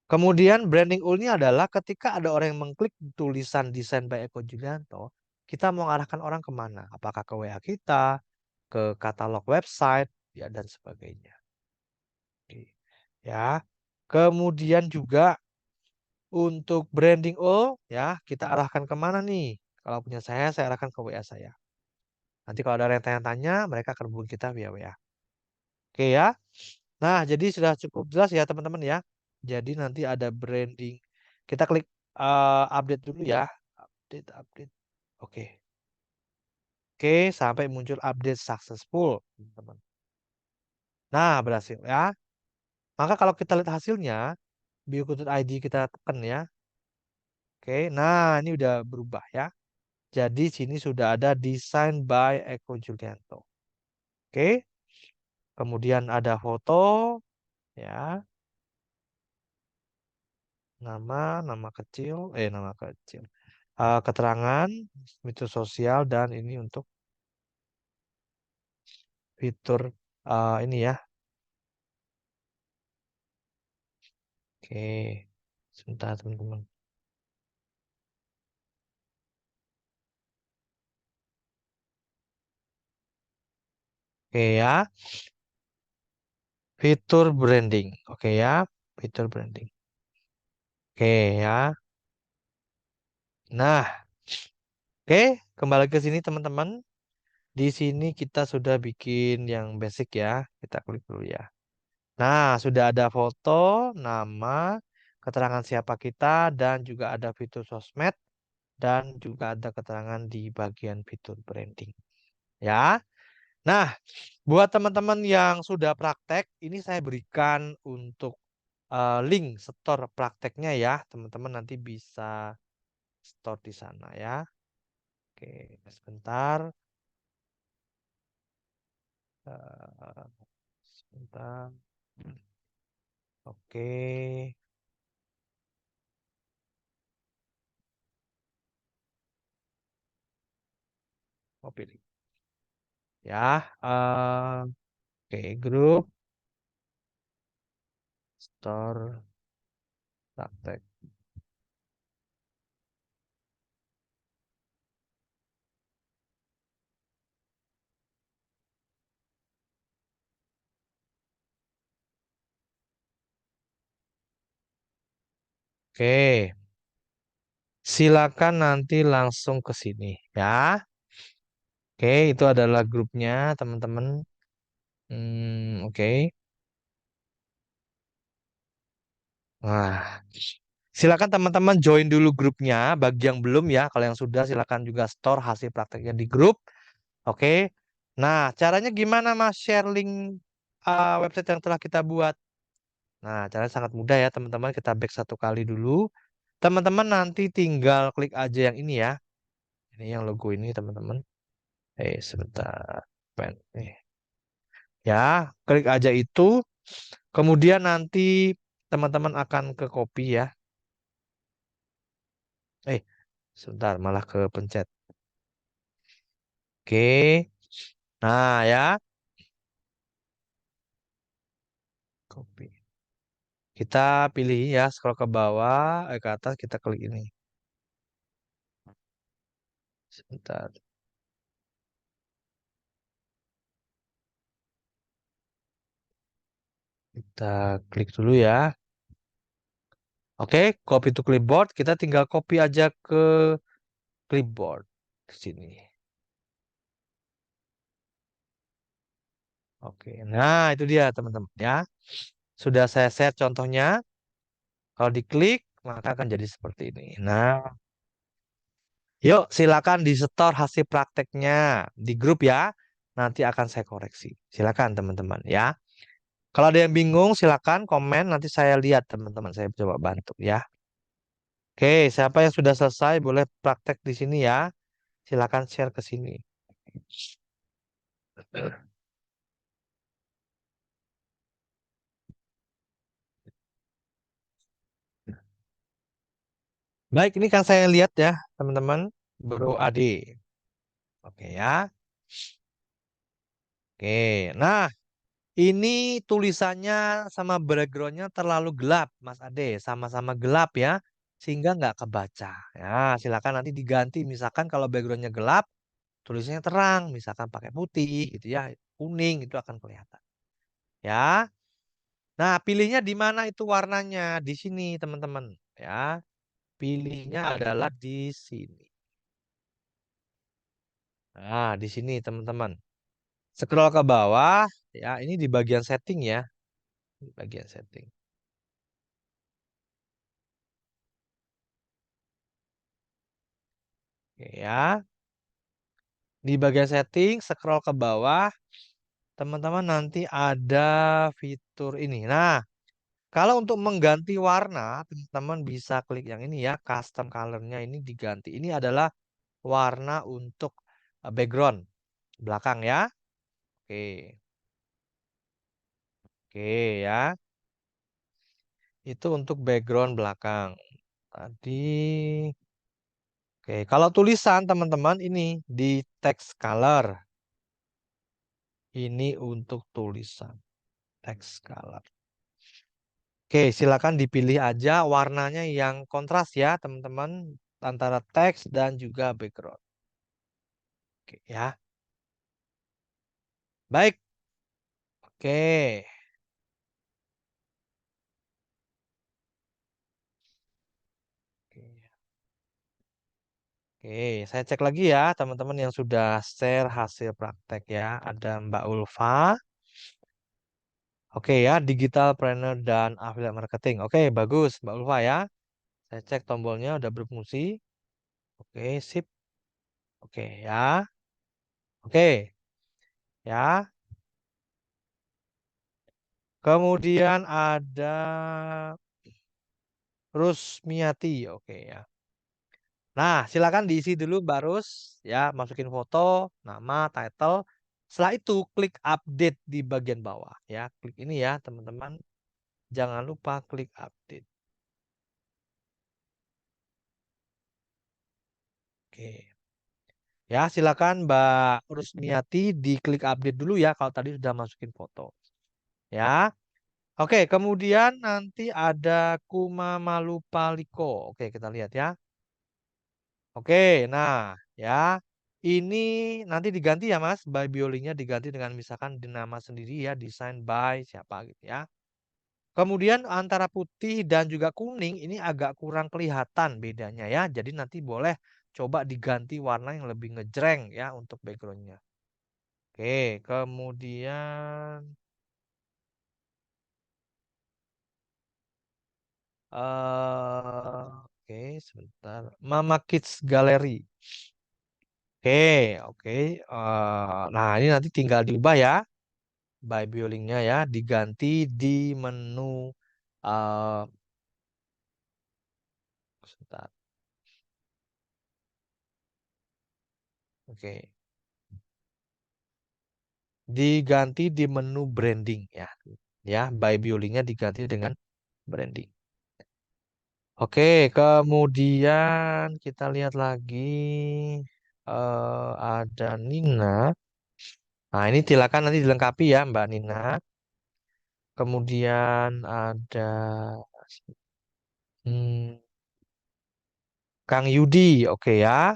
Kemudian branding ul-nya adalah ketika ada orang yang mengklik tulisan desain by Eko Julianto, kita mau mengarahkan orang kemana? Apakah ke WA kita, ke katalog website, ya dan sebagainya. Oke. Ya. Kemudian juga untuk branding ul, ya kita arahkan kemana nih? Kalau punya saya arahkan ke WA saya. Nanti kalau ada yang tanya-tanya, mereka akan hubungi kita via WA. Oke ya. Nah, jadi sudah cukup jelas ya teman-teman ya. Jadi nanti ada branding. Kita klik update dulu ya. Update, update. Oke. Oke, sampai muncul update successful, teman-teman. Nah, berhasil ya. Maka kalau kita lihat hasilnya, Biokutur ID kita tekan ya. Oke, nah ini udah berubah ya. Jadi sini sudah ada design by Eko Julianto. Oke. Kemudian ada foto ya. Nama kecil, nama kecil. Keterangan, fitur sosial, dan ini untuk fitur ini ya. Oke, sebentar teman-teman. Oke ya, fitur branding. Oke ya, fitur branding. Oke ya. Nah, oke, kembali ke sini teman-teman. Di sini kita sudah bikin yang basic ya. Kita klik dulu ya. Nah, sudah ada foto, nama, keterangan siapa kita, dan juga ada fitur sosmed, dan juga ada keterangan di bagian fitur branding. Ya. Nah, buat teman-teman yang sudah praktek, ini saya berikan untuk link store prakteknya ya. Teman-teman nanti bisa store di sana ya. Oke, sebentar. Eh, sebentar. Oke, mau pilih. Ya, oke, grup store praktek. Oke, silakan nanti langsung ke sini ya. Oke, itu adalah grupnya, teman-teman. Oke. Nah, silakan teman-teman join dulu grupnya. Bagi yang belum ya, kalau yang sudah silakan juga store hasil prakteknya di grup. Oke. Nah, caranya gimana Mas share link website yang telah kita buat? Nah, caranya sangat mudah ya teman-teman. Kita back satu kali dulu. Teman-teman nanti tinggal klik aja yang ini ya. Ini yang logo ini teman-teman. Sebentar. Ya, klik aja itu. Kemudian nanti teman-teman akan ke copy ya. Eh, sebentar malah ke pencet. Oke. Nah, ya, copy. Kita pilih ya, scroll ke bawah, ke atas kita klik ini. Sebentar. Kita klik dulu ya. Oke, copy to clipboard. Kita tinggal copy aja ke clipboard di sini. Oke. Nah, itu dia teman-teman ya. Sudah saya share contohnya. Kalau diklik, maka akan jadi seperti ini. Nah, yuk silakan di store hasil prakteknya di grup ya. Nanti akan saya koreksi. Silakan teman-teman ya. Kalau ada yang bingung, silakan komen. Nanti saya lihat teman-teman. Saya coba bantu ya. Oke, siapa yang sudah selesai boleh praktek di sini ya. Silakan share ke sini. Baik, ini kan saya lihat ya, teman-teman. Bro Ade. Oke ya. Oke, nah Ini tulisannya sama backgroundnya terlalu gelap, Mas Ade. Sama-sama gelap ya, sehingga nggak kebaca. Ya, silakan nanti diganti. Misalkan kalau backgroundnya gelap, tulisannya terang. Misalkan pakai putih, gitu ya, kuning itu akan kelihatan. Ya. Nah, pilihnya di mana itu warnanya? Di sini, teman-teman. Ya, pilihnya adalah di sini. Nah, di sini, teman-teman. Scroll ke bawah. Ya, ini di bagian setting ya. Di bagian setting. Oke, ya. Di bagian setting, scroll ke bawah, teman-teman nanti ada fitur ini. Nah, kalau untuk mengganti warna, teman-teman bisa klik yang ini ya, custom colornya ini diganti. Ini adalah warna untuk background belakang ya. Oke, oke ya. Itu untuk background belakang. Tadi, oke. Kalau tulisan, teman-teman ini di text color. Ini untuk tulisan text color. Oke, silakan dipilih aja warnanya yang kontras ya, teman-teman, antara teks dan juga background. Oke, ya. Baik. Oke. Oke, Oke, saya cek lagi ya, teman-teman yang sudah share hasil praktek ya. Ada Mbak Ulfa. Oke ya, digital planner dan affiliate marketing. Oke, bagus Mbak Ulfa ya. Saya cek tombolnya udah berfungsi. Oke, sip. Oke ya. Oke, ya. Kemudian ada Rusmiati. Oke ya. Nah, silakan diisi dulu Mbak Rus, ya, masukin foto, nama, title. Setelah itu klik update di bagian bawah, ya. Klik ini ya, teman-teman. Jangan lupa klik update. Oke. Ya, silakan Mbak Rusmiati diklik update dulu ya kalau tadi sudah masukin foto. Ya. Oke, kemudian nanti ada Kuma Malupaliko. Oke, kita lihat ya. Oke, nah ya ini nanti diganti ya Mas, by biolinknya diganti dengan misalkan di nama sendiri ya, desain by siapa gitu ya. Kemudian antara putih dan juga kuning ini agak kurang kelihatan bedanya ya. Jadi nanti boleh coba diganti warna yang lebih ngejreng ya untuk backgroundnya. Oke, kemudian oke sebentar. Mama Kids Gallery. Oke, oke. Nah, ini nanti tinggal diubah ya, by Biolinknya ya, diganti di menu. eh Sebentar. Oke, diganti di menu branding ya, ya, by Biolinknya diganti dengan branding. Oke, kemudian kita lihat lagi, ada Nina. Nah, ini silakan nanti dilengkapi ya, Mbak Nina. Kemudian ada hmm, Kang Yudi, oke ya.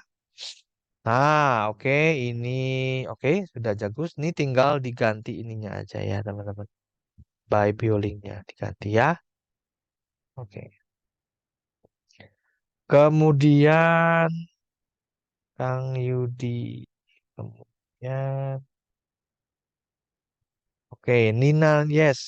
Nah, oke, ini oke, sudah jagus. Ini tinggal diganti ininya aja ya, teman-teman. By Biolinknya diganti ya. Oke. Kemudian Kang Yudi. Kemudian oke, Nina, yes.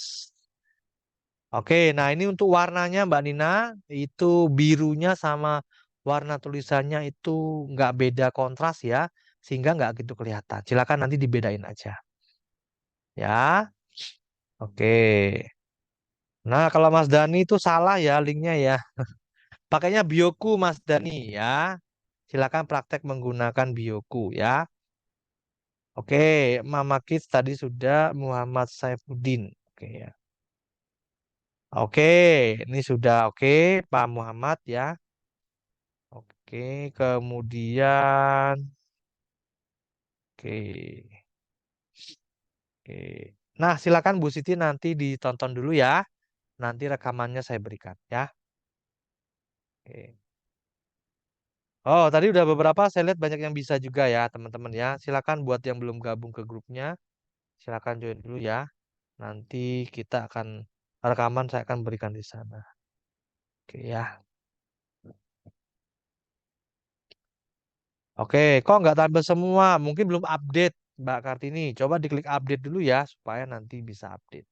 Oke, nah ini untuk warnanya Mbak Nina, itu birunya sama warna tulisannya itu nggak beda kontras ya, sehingga nggak gitu kelihatan. Silakan nanti dibedain aja. Ya, oke. Nah, kalau Mas Dani itu salah ya linknya ya. Pakainya Bioku Mas Dani ya. Silakan praktek menggunakan Bioku ya. Oke, Mama Kids tadi sudah Muhammad Saifuddin. Oke ya. Oke, ini sudah oke Pak Muhammad ya. Oke, kemudian oke. Oke. Nah, silakan Bu Siti nanti ditonton dulu ya. Nanti rekamannya saya berikan ya. Oke. Oh, tadi udah beberapa saya lihat banyak yang bisa juga ya, teman-teman ya. Silakan buat yang belum gabung ke grupnya, silakan join dulu ya. Nanti kita akan rekaman saya akan berikan di sana. Oke ya. Oke, kok nggak tampil semua? Mungkin belum update, Mbak Kartini. Coba diklik update dulu ya, supaya nanti bisa update.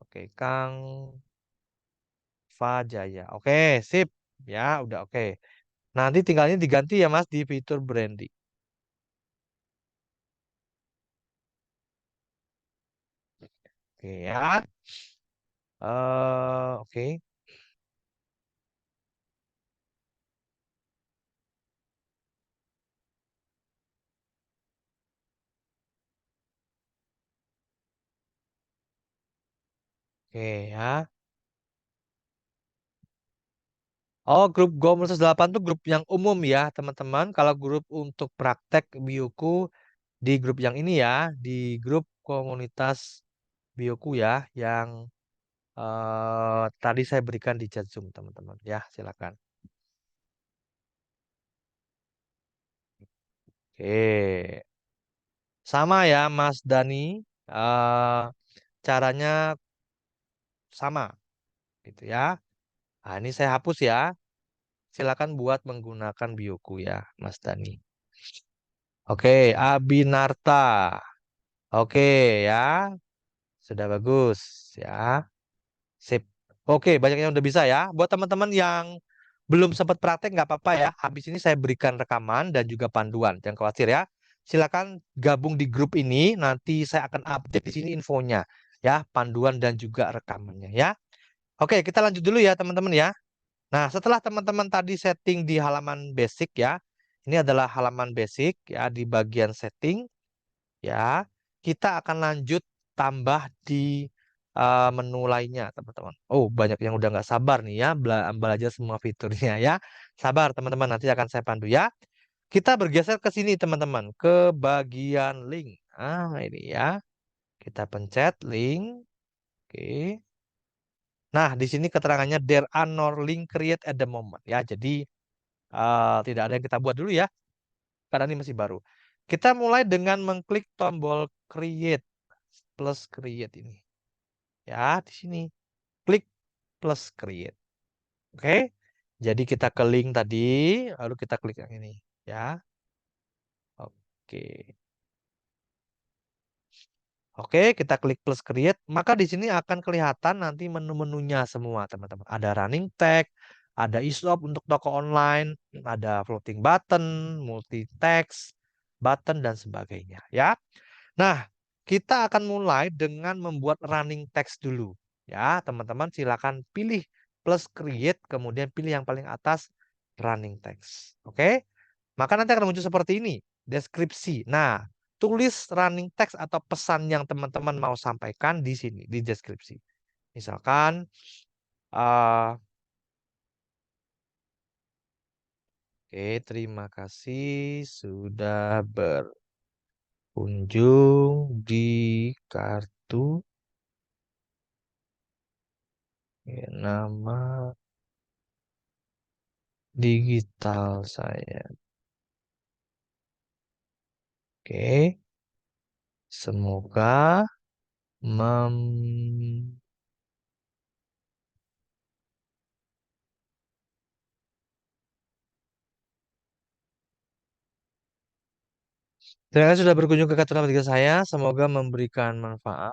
Oke, Kang Fajaya. Oke, sip. Ya, udah oke. Nanti tinggalnya diganti ya, Mas, di fitur branding. Oke ya. Oke. Oke ya. Oh, grup Go 108 tuh grup yang umum ya, teman-teman. Kalau grup untuk praktek bioku di grup yang ini ya, di grup komunitas bioku ya, yang tadi saya berikan di chat Zoom, teman-teman. Ya, silakan. Oke. Sama ya, Mas Dani. eh Caranya sama, gitu ya. Nah, ini saya hapus ya. Silakan buat menggunakan bioku ya, Mas Dani. Oke, Abinarta. Oke ya, sudah bagus ya. Sip. Oke, banyak yang udah bisa ya. Buat teman-teman yang belum sempat praktek nggak apa-apa ya. Habis ini saya berikan rekaman dan juga panduan. Jangan khawatir ya. Silakan gabung di grup ini. Nanti saya akan update di sini infonya ya, panduan dan juga rekamannya ya. Oke, kita lanjut dulu ya teman-teman ya. Nah, setelah teman-teman tadi setting di halaman basic ya. Ini adalah halaman basic ya di bagian setting ya. Kita akan lanjut tambah di menu lainnya, teman-teman. Oh, banyak yang udah nggak sabar nih ya belajar semua fiturnya ya. Sabar, teman-teman, nanti akan saya pandu ya. Kita bergeser ke sini, teman-teman, ke bagian link. Ah, ini ya. Kita pencet link. Oke. Nah, di sini keterangannya there are no link create at the moment ya. Jadi tidak ada yang kita buat dulu ya, karena ini masih baru. Kita mulai dengan mengklik tombol create plus create ini. Ya, di sini klik plus create. Oke. Jadi kita ke link tadi, lalu kita klik yang ini, ya. Oke. Oke, kita klik plus create, maka di sini akan kelihatan nanti menu-menunya semua, teman-teman. Ada running tag, ada e-shop untuk toko online, ada floating button, multi text, button dan sebagainya, ya. Nah, kita akan mulai dengan membuat running text dulu. Ya, teman-teman silakan pilih plus create, kemudian pilih yang paling atas running text. Oke? Maka nanti akan muncul seperti ini, deskripsi. Nah, tulis running text atau pesan yang teman-teman mau sampaikan di sini, di deskripsi. Misalkan, eh, oke, terima kasih sudah berkunjung di kartu. Nama digital saya. Oke, semoga mem Terima kasih sudah berkunjung ke kartu nama digital saya. Semoga memberikan manfaat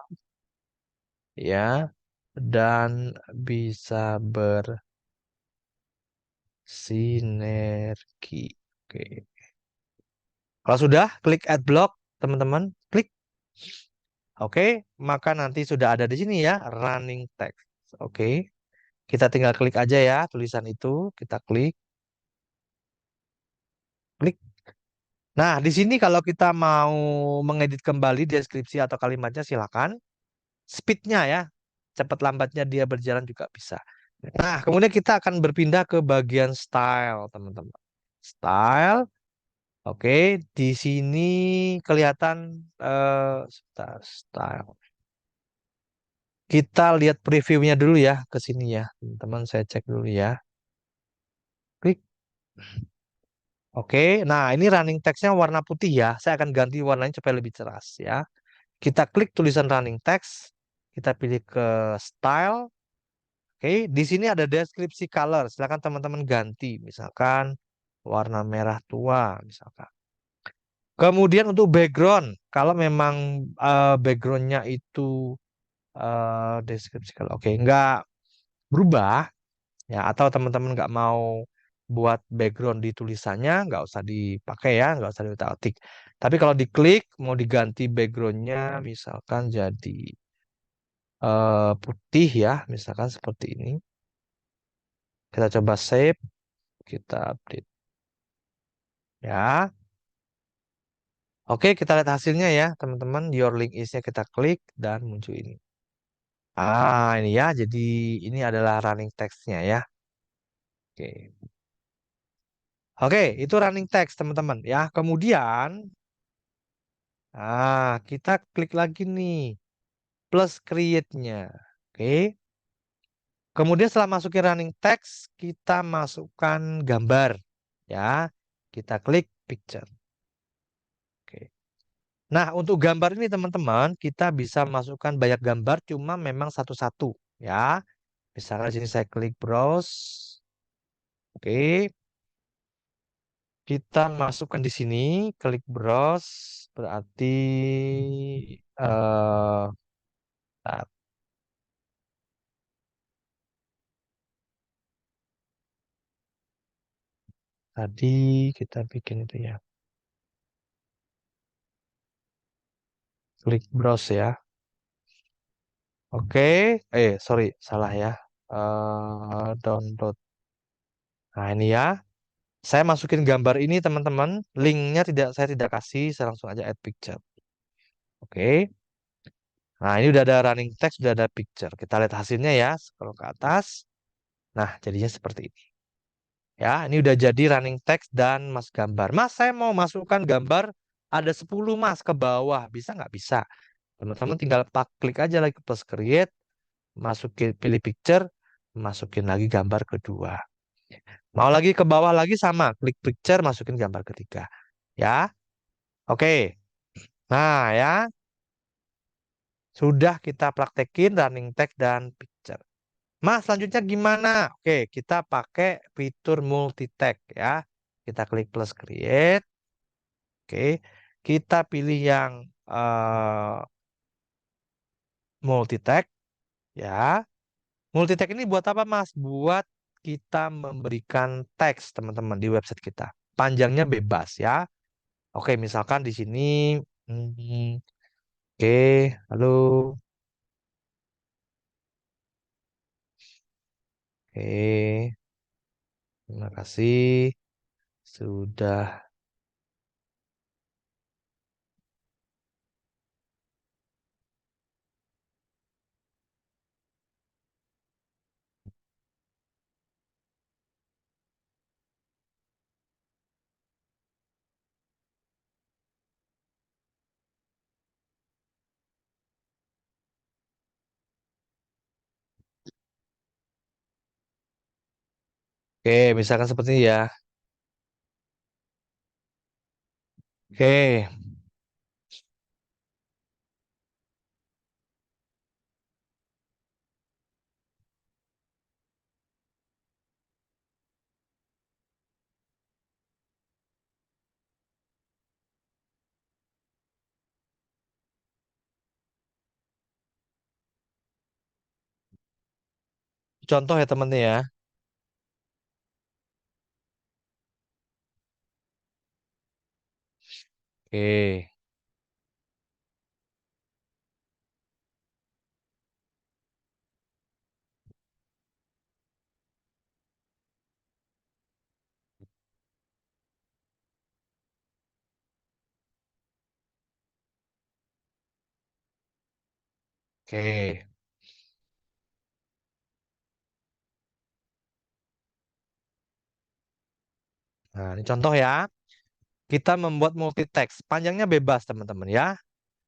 ya dan bisa bersinergi. Oke. Kalau sudah, klik add block, teman-teman. Klik. Oke, maka nanti sudah ada di sini ya, running text. Oke. Kita tinggal klik aja ya tulisan itu, kita klik, klik. Nah, di sini kalau kita mau mengedit kembali deskripsi atau kalimatnya silakan. Speednya ya, cepat lambatnya dia berjalan juga bisa. Nah, kemudian kita akan berpindah ke bagian style, teman-teman. Style, oke. Di sini kelihatan sebentar, style. Kita lihat previewnya dulu ya ke sini ya. Teman-teman saya cek dulu ya. Klik. Oke, nah ini running text-nya warna putih ya. Saya akan ganti warnanya supaya lebih cerah ya. Kita klik tulisan running text. Kita pilih ke style. Oke, di sini ada deskripsi color. Silakan teman-teman ganti. Misalkan warna merah tua, misalkan. Kemudian untuk background, kalau memang backgroundnya itu deskripsi color, oke, nggak berubah ya, atau teman-teman nggak mau buat background di tulisannya, nggak usah dipakai ya, nggak usah diutak-atik. Tapi kalau diklik mau diganti backgroundnya, misalkan jadi putih ya, misalkan seperti ini. Kita coba save, kita update ya. Oke, kita lihat hasilnya ya, teman-teman. Your link is-nya kita klik dan muncul ini. Ini ya, jadi ini adalah running text-nya ya. Oke. Oke, itu running text, teman-teman ya. Kemudian, kita klik lagi nih, plus create-nya. Oke. Kemudian setelah masukin running text, kita masukkan gambar ya. Kita klik picture. Oke. Nah, untuk gambar ini teman-teman, kita bisa masukkan banyak gambar, cuma memang satu-satu ya. Misalnya di sini saya klik browse. Oke, kita masukkan di sini, klik browse, berarti nah, tadi kita bikin itu ya. Klik browse ya. Oke, sorry, salah ya. Download. Nah, ini ya. Saya masukin gambar ini teman-teman. Linknya saya tidak kasih, saya langsung aja add picture. Oke. Nah, ini udah ada running text, udah ada picture. Kita lihat hasilnya ya. Scroll ke atas. Nah, jadinya seperti ini. Ya, ini udah jadi running text dan mas gambar. Mas, saya mau masukkan gambar ada 10 mas ke bawah. Bisa nggak? Bisa. Teman-teman tinggal klik aja lagi ke plus create. Masukin, pilih picture. Masukin lagi gambar kedua. Mau lagi ke bawah lagi sama. Klik picture, masukin gambar ketiga. Ya, oke. Nah, ya. Sudah kita praktekin running text dan picture. Mas, selanjutnya gimana? Oke, kita pakai fitur multi tag ya. Kita klik plus create. Oke, kita pilih yang multi tag ya. Multi tag ini buat apa, Mas? Buat kita memberikan teks, teman-teman, di website kita. Panjangnya bebas ya. Oke, misalkan di sini, hmm, oke, halo, oke, terima kasih sudah. Oke, misalkan seperti ini ya. Oke, contoh ya temennya ya. Oke, oke. Nah, ini contoh ya. Kita membuat multi text. Panjangnya bebas, teman-teman ya.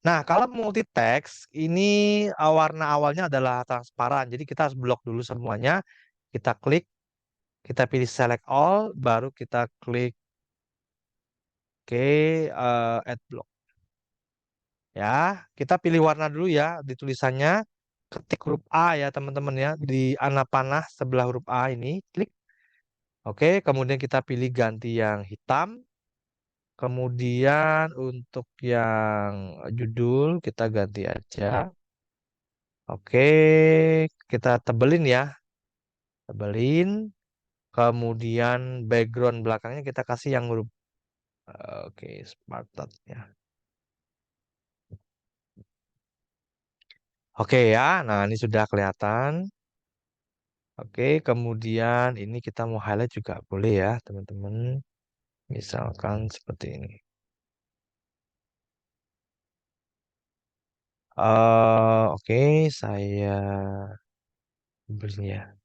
Nah, kalau multi-text ini warna awalnya adalah transparan. Jadi kita harus blok dulu semuanya. Kita klik, kita pilih select all, baru kita klik ke add block. Ya, kita pilih warna dulu ya di tulisannya. Ketik huruf A ya teman-teman ya di anak panah sebelah huruf A ini. Klik. Oke, kemudian kita pilih ganti yang hitam. Kemudian untuk yang judul kita ganti aja. Oke, kita tebelin ya. Tebelin. Kemudian background belakangnya kita kasih yang huruf oke, Spartan ya. Oke ya. Nah, ini sudah kelihatan. Oke, kemudian ini kita mau highlight juga boleh ya, teman-teman. Misalkan seperti ini. Oke, saya belinya.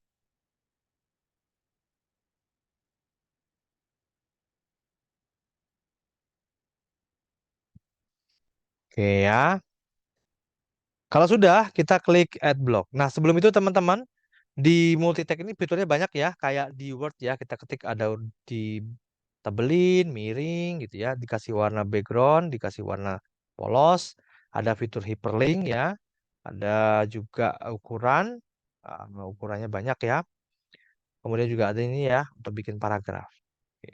Oke ya. Kalau sudah, kita klik add block. Nah, sebelum itu teman-teman, di multi-tag ini fiturnya banyak ya, kayak di Word ya, kita ketik ada di tebelin, miring gitu ya, dikasih warna background, dikasih warna polos, ada fitur hyperlink ya, ada juga ukuran, ukurannya banyak ya. Kemudian juga ada ini ya untuk bikin paragraf. Oke.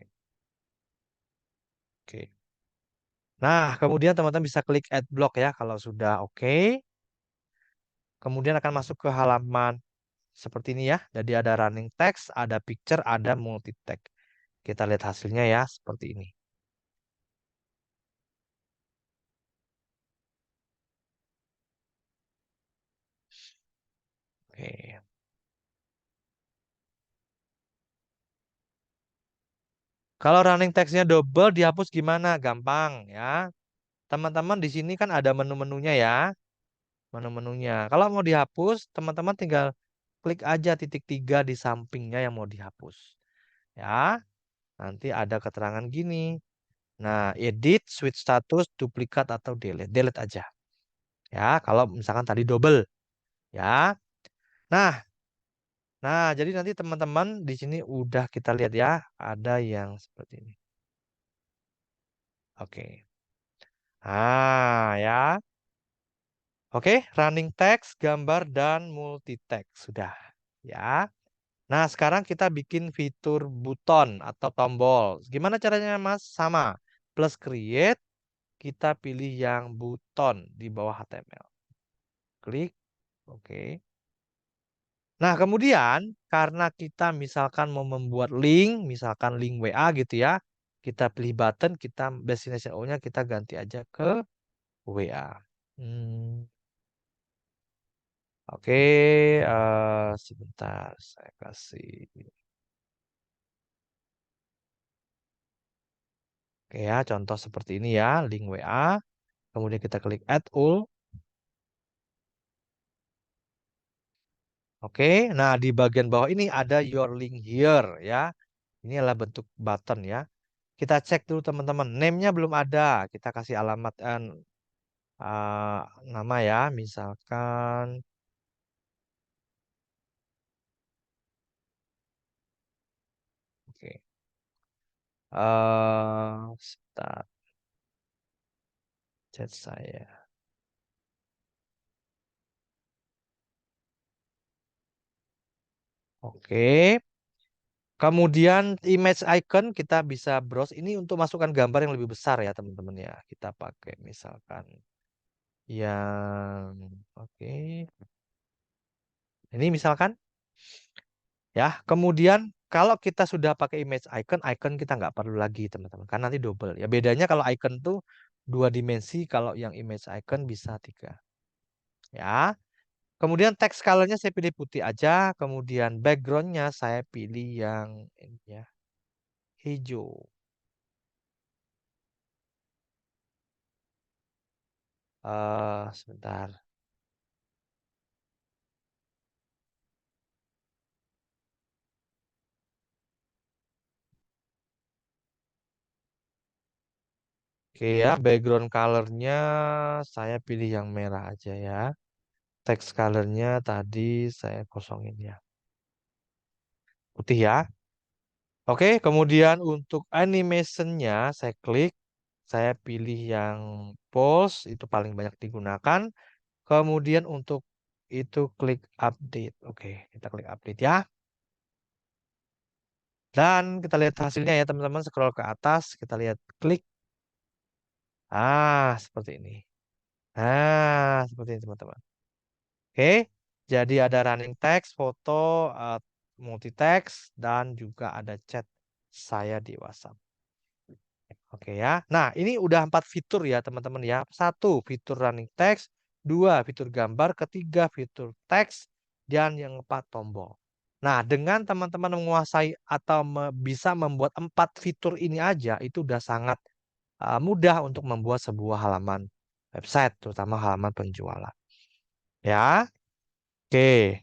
Oke. Nah, kemudian teman-teman bisa klik add block ya kalau sudah oke. Kemudian akan masuk ke halaman seperti ini ya. Jadi ada running text, ada picture, ada multi tag. Kita lihat hasilnya ya seperti ini. Oke. Kalau running textnya double dihapus gimana? Gampang ya. Teman-teman di sini kan ada menu-menunya ya. Menu-menunya. Kalau mau dihapus, teman-teman tinggal klik aja titik 3 di sampingnya yang mau dihapus. Ya, nanti ada keterangan gini. Nah, edit, switch status, duplikat atau delete. Delete aja. Ya, kalau misalkan tadi double. Ya. Nah, jadi nanti teman-teman di sini udah kita lihat ya, ada yang seperti ini. Oke. Nah, ya. Oke, running text, gambar dan multi text sudah. Ya. Nah, sekarang kita bikin fitur buton atau tombol. Gimana caranya, Mas? Sama. Plus create, kita pilih yang buton di bawah HTML. Klik. Oke. Nah, kemudian karena kita misalkan mau membuat link, misalkan link WA gitu ya, kita pilih button, kita destination O-nya kita ganti aja ke WA. Hmm, oke, sebentar saya kasih. Oke ya, contoh seperti ini ya, link WA. Kemudian kita klik add all. Oke, nah di bagian bawah ini ada your link here ya. Ini adalah bentuk button ya. Kita cek dulu teman-teman, name-nya belum ada. Kita kasih alamat eh, nama ya, misalkan, oke, sebentar, chat saya, oke. Kemudian image icon kita bisa browse ini untuk masukkan gambar yang lebih besar ya teman-teman ya. Kita pakai misalkan yang, oke, ini misalkan ya. Kemudian kalau kita sudah pakai image icon, icon kita nggak perlu lagi teman-teman, kan nanti double ya. Bedanya kalau icon tuh dua dimensi, kalau yang image icon bisa tiga. Ya. Kemudian text colornya saya pilih putih aja. Kemudian backgroundnya saya pilih yang ini ya, hijau. Sebentar. Oke ya, background colornya saya pilih yang merah aja ya. Text colornya tadi saya kosongin ya. Putih ya. Oke, kemudian untuk animationnya saya klik. Saya pilih yang pose, itu paling banyak digunakan. Kemudian untuk itu klik update. Oke, kita klik update ya. Dan kita lihat hasilnya ya teman-teman. Scroll ke atas, kita lihat klik. Seperti ini. Seperti ini teman-teman. Oke, jadi ada running text, foto, multi text, dan juga ada chat saya di WhatsApp. Oke ya. Nah, ini udah 4 fitur ya teman-teman ya. Satu, fitur running text. Dua, fitur gambar. Ketiga, fitur teks. Dan yang keempat, tombol. Nah, dengan teman-teman menguasai atau bisa membuat 4 fitur ini aja, itu udah sangat mudah untuk membuat sebuah halaman website, terutama halaman penjualan. Ya, oke.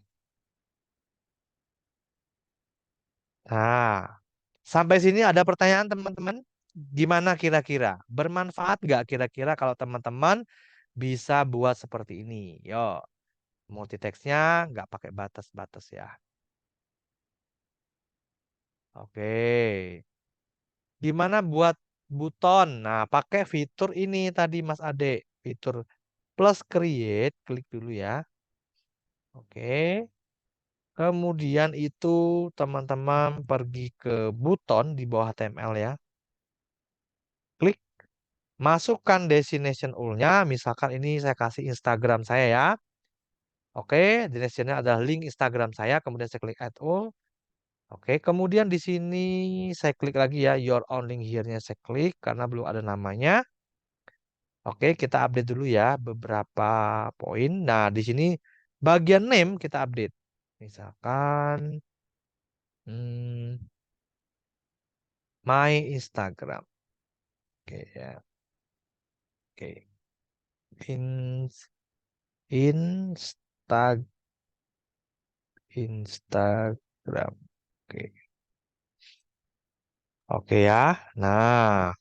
Nah, sampai sini ada pertanyaan teman-teman? Gimana kira-kira? Bermanfaat nggak kira-kira kalau teman-teman bisa buat seperti ini? Yo, multitext-nya nggak pakai batas-batas ya. Oke. Gimana buat buton? Nah, pakai fitur ini tadi Mas Ade. Fitur plus create. Klik dulu ya. Oke. Kemudian itu teman-teman pergi ke buton di bawah HTML ya. Klik. Masukkan destination URL-nya. Misalkan ini saya kasih Instagram saya ya. Oke, destination-nya adalah link Instagram saya. Kemudian saya klik add all. Oke, kemudian di sini saya klik lagi ya. Your own link here-nya saya klik karena belum ada namanya. Oke, kita update dulu ya beberapa poin. Nah, di sini bagian name kita update. Misalkan hmm, my Instagram. Oke ya. Oke. In, Insta, Instagram. Oke. Oke ya. Nah,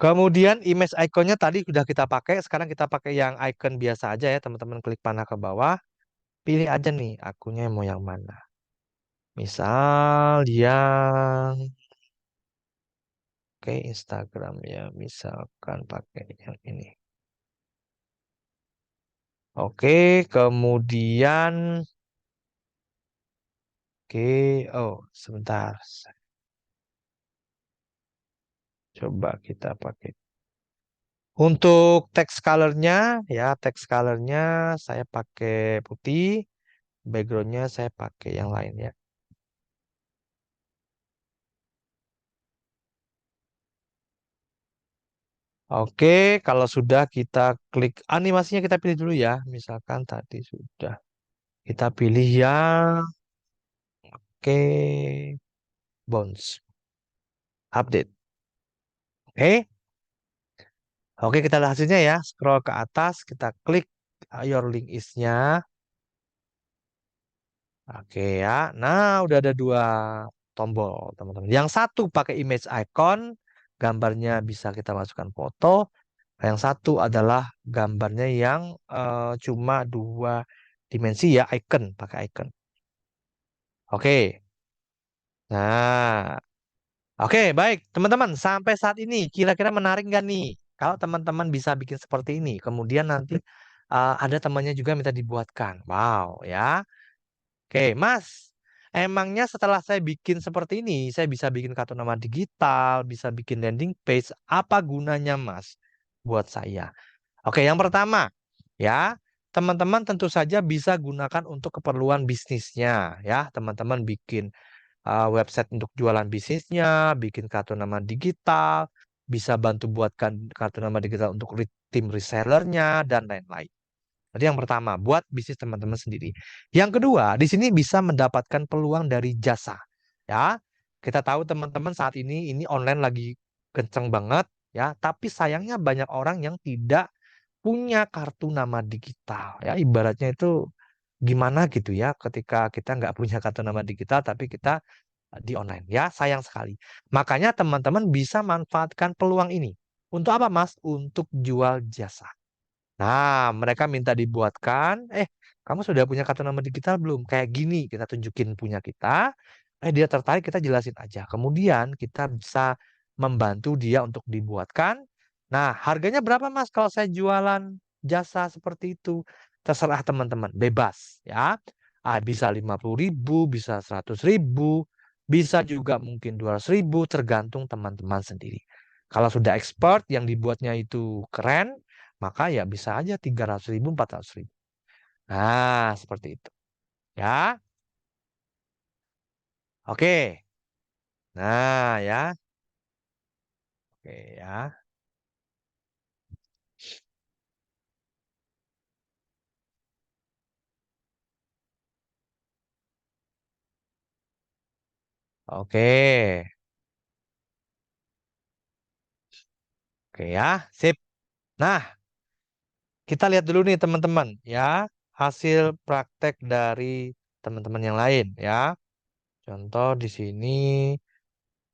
kemudian image ikonnya tadi sudah kita pakai. Sekarang kita pakai yang icon biasa aja ya, teman-teman. Klik panah ke bawah. Pilih aja nih akunnya mau yang mana. Misal yang Oke, Instagram ya, misalkan pakai yang ini. Oke, kemudian sebentar. Coba kita pakai. Untuk text colornya ya, text colornya saya pakai putih, backgroundnya saya pakai yang lain ya. Oke, kalau sudah kita klik animasinya kita pilih dulu ya. Misalkan tadi sudah kita pilih yang oke bounce update. Oke, oke kita lihat hasilnya ya. Scroll ke atas, kita klik your link is-nya. Oke ya. Nah, udah ada dua tombol, teman-teman. Yang satu pakai image icon, gambarnya bisa kita masukkan foto. Yang satu adalah gambarnya yang cuma dua dimensi ya, icon, pakai icon. Oke. Nah, oke, baik. Teman-teman, sampai saat ini kira-kira menarik nggak nih? Kalau teman-teman bisa bikin seperti ini, kemudian nanti ada temannya juga minta dibuatkan. Wow, ya. Oke, Mas. Emangnya setelah saya bikin seperti ini, saya bisa bikin kartu nama digital, bisa bikin landing page. Apa gunanya, Mas? Buat saya. Oke, yang pertama, ya, teman-teman tentu saja bisa gunakan untuk keperluan bisnisnya, ya. Teman-teman bikin website untuk jualan bisnisnya, bikin kartu nama digital, bisa bantu buatkan kartu nama digital untuk tim resellernya, dan lain-lain. Jadi yang pertama, buat bisnis teman-teman sendiri. Yang kedua, di sini bisa mendapatkan peluang dari jasa. Ya, kita tahu teman-teman saat ini online lagi kenceng banget, ya. Tapi sayangnya banyak orang yang tidak punya kartu nama digital. Ya, ibaratnya itu gimana gitu ya, ketika kita nggak punya kartu nama digital, tapi kita di online. Ya, sayang sekali. Makanya teman-teman bisa manfaatkan peluang ini. Untuk apa, Mas? Untuk jual jasa. Nah, mereka minta dibuatkan, kamu sudah punya kartu nama digital belum? Kayak gini, kita tunjukin punya kita, dia tertarik, kita jelasin aja. Kemudian kita bisa membantu dia untuk dibuatkan. Nah, harganya berapa, Mas, kalau saya jualan jasa seperti itu? Terserah teman-teman, bebas ya. Bisa 50.000, bisa 100.000, bisa juga mungkin 200.000, tergantung teman-teman sendiri. Kalau sudah expert, yang dibuatnya itu keren, maka ya bisa aja 300.000, 400.000. Nah, seperti itu. Ya, oke. Nah, ya, oke ya. Oke, oke ya, sip. Nah, kita lihat dulu nih teman-teman ya, hasil praktek dari teman-teman yang lain ya. Contoh di sini.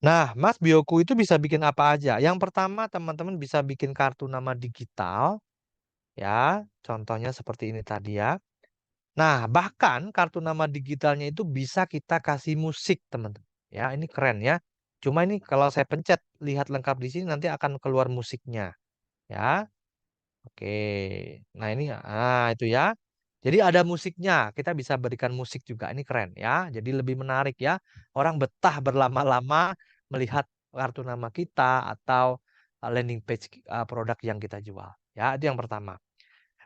Nah, Mas Bioku itu bisa bikin apa aja? Yang pertama, teman-teman bisa bikin kartu nama digital ya. Contohnya seperti ini tadi ya. Nah, bahkan kartu nama digitalnya itu bisa kita kasih musik, teman-teman. Ya, ini keren ya. Cuma ini kalau saya pencet, lihat lengkap di sini nanti akan keluar musiknya. Ya, oke. Nah, ini, itu ya. Jadi ada musiknya, kita bisa berikan musik juga. Ini keren ya. Jadi lebih menarik ya. Orang betah berlama-lama melihat kartu nama kita atau landing page produk yang kita jual. Ya, itu yang pertama.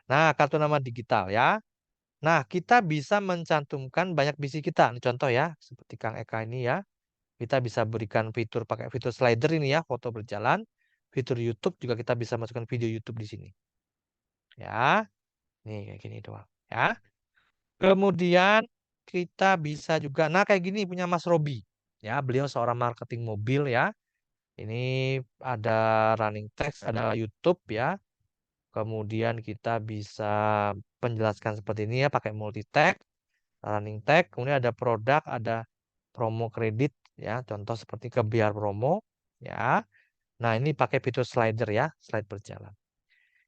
Nah, kartu nama digital ya. Nah, kita bisa mencantumkan banyak visi kita. Ini contoh ya, seperti Kang Eka ini ya. Kita bisa berikan fitur pakai fitur slider ini ya, foto berjalan. Fitur YouTube juga kita bisa masukkan video YouTube di sini. Ya, nih kayak gini doang. Ya. Kemudian kita bisa juga, nah kayak gini punya Mas Robi. Ya, beliau seorang marketing mobil ya. Ini ada running text, ada YouTube ya. Kemudian kita bisa penjelaskan seperti ini ya, pakai multi text. Running tag, kemudian ada produk, ada promo kredit ya, contoh seperti ke biar promo ya. Nah, ini pakai fitur slider ya, slide berjalan.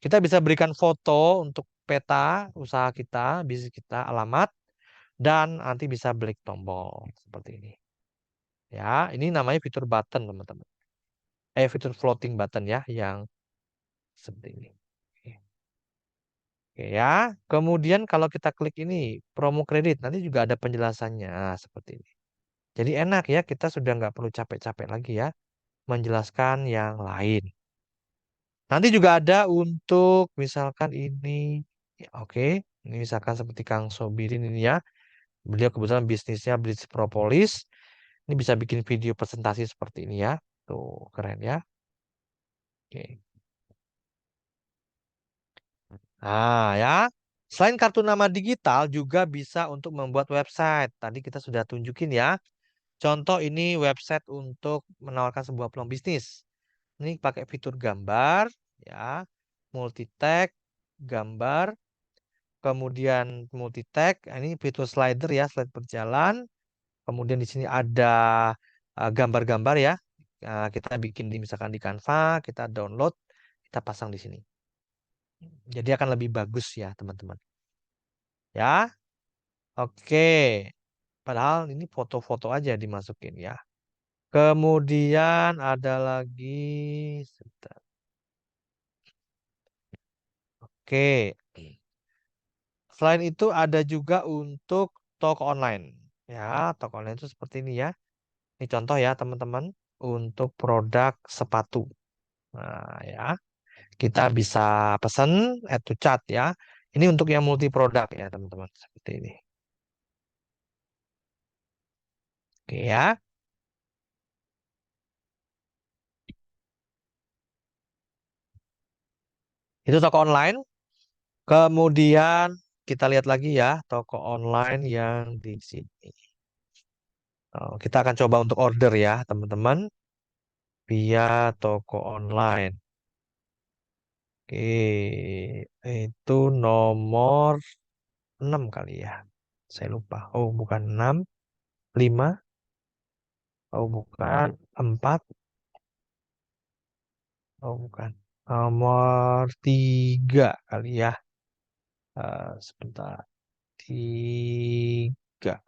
Kita bisa berikan foto untuk peta usaha kita, bisnis kita, alamat, dan nanti bisa klik tombol seperti ini. Ya, ini namanya fitur button, teman-teman. Fitur floating button ya, yang seperti ini. Oke. Oke ya. Kemudian kalau kita klik ini promo kredit, nanti juga ada penjelasannya. Seperti ini. Jadi enak ya, kita sudah nggak perlu capek-capek lagi ya menjelaskan yang lain. Nanti juga ada untuk misalkan ini, ya, oke, ini misalkan seperti Kang Sobirin ini ya, beliau kebetulan bisnisnya bisnis propolis, ini bisa bikin video presentasi seperti ini ya, tuh keren ya. Oke. Nah ya, selain kartu nama digital juga bisa untuk membuat website. Tadi kita sudah tunjukin ya. Contoh ini website untuk menawarkan sebuah peluang bisnis. Ini pakai fitur gambar, ya, multi tag, gambar, kemudian multi tag. Ini fitur slider ya, slide berjalan. Kemudian di sini ada gambar-gambar ya. Kita bikin di misalkan di Canva, kita download, kita pasang di sini. Jadi akan lebih bagus ya, teman-teman. Ya, oke. Padahal ini foto-foto aja dimasukin ya. Kemudian ada lagi, sebentar. Oke. Selain itu ada juga untuk toko online. Ya, toko online itu seperti ini ya. Ini contoh ya teman-teman untuk produk sepatu. Nah, ya. Kita bisa pesan add to cart ya. Ini untuk yang multi produk ya teman-teman. Seperti ini. Oke ya. Itu toko online. Kemudian kita lihat lagi ya toko online yang di sini. Kita akan coba untuk order ya teman-teman via toko online. Oke, itu nomor 6 kali ya. Saya lupa. Oh, bukan 6, 5. Oh, bukan 4. Oh, bukan. Nomor 3 kali ya. Sebentar. 3.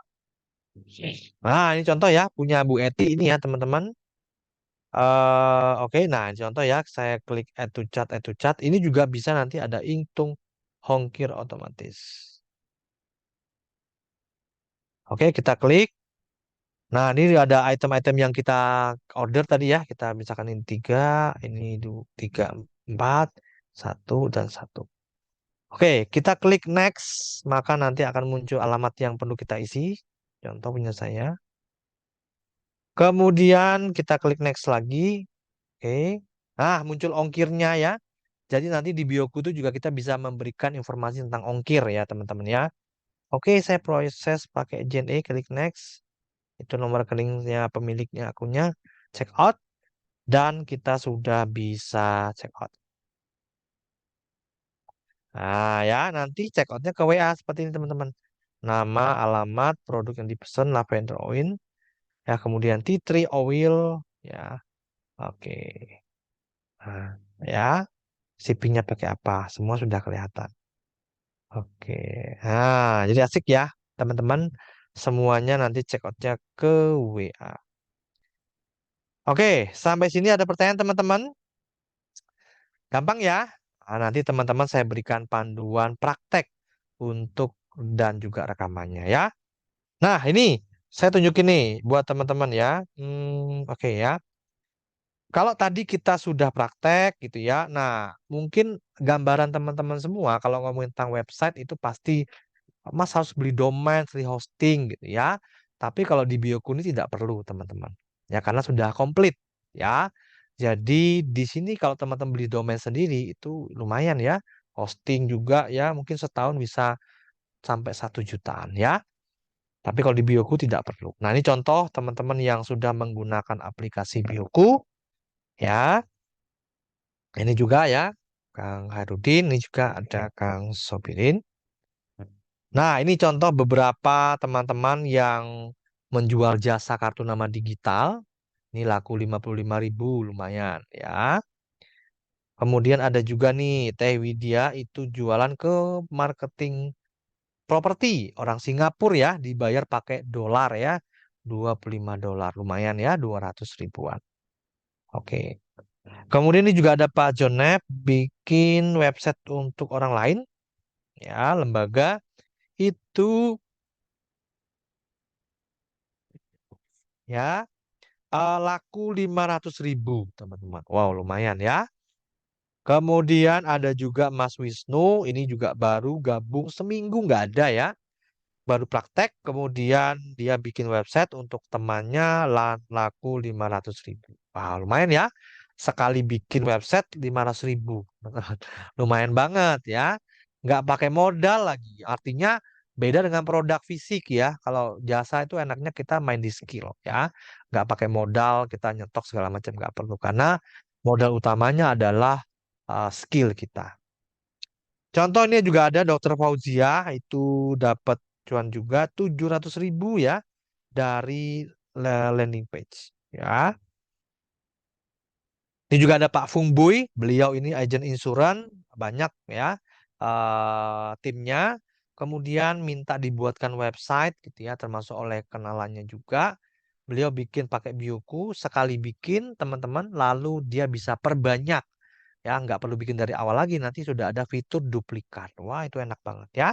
Nah, ini contoh ya, punya Bu Eti ini ya, teman-teman. Oke, nah contoh ya, saya klik add to chat. Ini juga bisa nanti ada hitung ongkir otomatis. Oke, kita klik. Nah, ini ada item-item yang kita order tadi ya. Kita misalkan ini 3, ini 3, 4, 1, dan 1. Oke, kita klik next. Maka nanti akan muncul alamat yang perlu kita isi. Contoh punya saya. Kemudian kita klik next lagi. Oke. Nah, muncul ongkirnya ya. Jadi nanti di Bioku itu juga kita bisa memberikan informasi tentang ongkir ya, teman-teman ya. Oke, saya proses pakai JNE, klik next. Itu nomor rekeningnya pemiliknya akunnya. Check out. Dan kita sudah bisa check out. Nah ya, nanti check outnya ke WA seperti ini teman-teman. Nama, alamat, produk yang dipesan, lavender oil. Ya, kemudian tea tree oil. Ya, oke. Nah, ya, shippingnya pakai apa? Semua sudah kelihatan. Oke. Nah, jadi asik ya, teman-teman. Semuanya nanti check outnya ke WA. Oke, sampai sini ada pertanyaan teman-teman. Gampang ya. Nah, nanti teman-teman saya berikan panduan praktek untuk dan juga rekamannya ya. Nah, ini saya tunjukin nih buat teman-teman ya. Oke ya. Kalau tadi kita sudah praktek gitu ya. Nah, mungkin gambaran teman-teman semua kalau ngomongin tentang website itu pasti Mas harus beli domain, free hosting gitu ya. Tapi kalau di Biokuni tidak perlu teman-teman. Ya karena sudah komplit ya. Jadi di sini kalau teman-teman beli domain sendiri itu lumayan ya. Hosting juga ya mungkin setahun bisa sampai 1 jutaan ya. Tapi kalau di Bioku tidak perlu. Nah ini contoh teman-teman yang sudah menggunakan aplikasi Bioku ya. Ini juga ya. Kang Harudin, ini juga ada Kang Sobirin. Nah, ini contoh beberapa teman-teman yang menjual jasa kartu nama digital. Ini laku 55.000 lumayan ya. Kemudian ada juga nih Teh Widya itu jualan ke marketing properti. Orang Singapura ya, dibayar pakai dolar ya. $25. Lumayan ya, 200 ribuan. Oke. Kemudian ini juga ada Pak Jonep bikin website untuk orang lain ya, lembaga itu ya. Laku 500.000, teman-teman. Wow, lumayan ya. Kemudian ada juga Mas Wisnu, ini juga baru gabung seminggu nggak ada ya. Baru praktek, kemudian dia bikin website untuk temannya laku 500.000. Wow, lumayan ya. Sekali bikin website 500.000. Lumayan banget ya. Nggak pakai modal lagi. Artinya beda dengan produk fisik ya. Kalau jasa itu enaknya kita main di skill ya. Nggak pakai modal, kita nyetok segala macam nggak perlu. Karena modal utamanya adalah skill kita. Contoh ini juga ada Dokter Fauzia itu dapat cuan juga 700.000 ya dari landing page ya. Ini juga ada Pak Fungbuy, beliau ini agent insuran banyak ya timnya. Kemudian minta dibuatkan website gitu ya, termasuk oleh kenalannya juga. Beliau bikin pakai Bioku, sekali bikin teman-teman, lalu dia bisa perbanyak ya, nggak perlu bikin dari awal lagi. Nanti sudah ada fitur duplikat. Wah itu enak banget ya.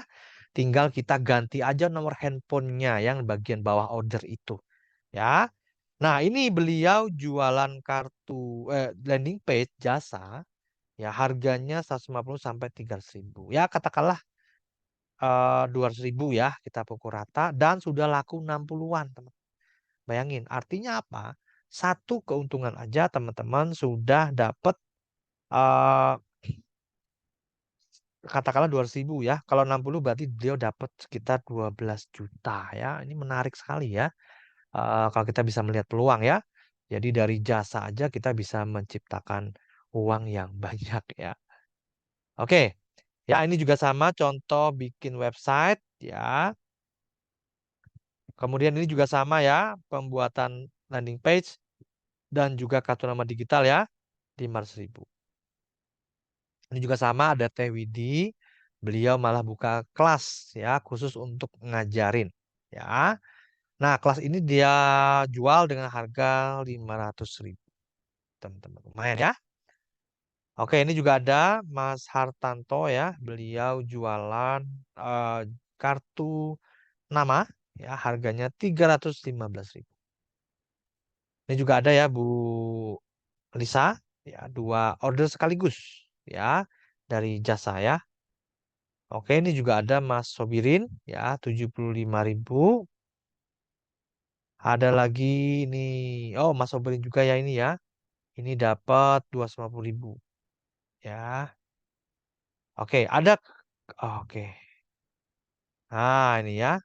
Tinggal kita ganti aja nomor handphonenya yang bagian bawah order itu ya. Nah, ini beliau jualan kartu landing page jasa ya harganya 150 sampai 300.000. Ya katakanlah 200.000 ya kita pukul rata dan sudah laku 60-an, teman. Bayangin, artinya apa? Satu keuntungan aja teman-teman sudah dapat eh katakanlah 200.000 ya. Kalau 60 berarti beliau dapat sekitar 12 juta ya. Ini menarik sekali ya. Kalau kita bisa melihat peluang ya. Jadi dari jasa aja kita bisa menciptakan uang yang banyak ya. Oke, ya ini juga sama contoh bikin website ya. Kemudian ini juga sama ya, pembuatan landing page dan juga kartu nama digital ya. 500.000. Ini juga sama, ada Teh Widi. Beliau malah buka kelas ya khusus untuk ngajarin ya. Nah, kelas ini dia jual dengan harga 500.000, teman-teman. Lumayan ya. Oke, ini juga ada Mas Hartanto ya. Beliau jualan eh, kartu nama ya, harganya 315.000. Ini juga ada ya Bu Lisa ya, 2 order sekaligus ya dari jasa ya. Oke, ini juga ada Mas Sobirin ya, 75.000. Ada lagi ini, oh Mas Sobirin juga ya ini ya. Ini dapat 250.000 ya. Oke, ada oke. Nah, ini ya.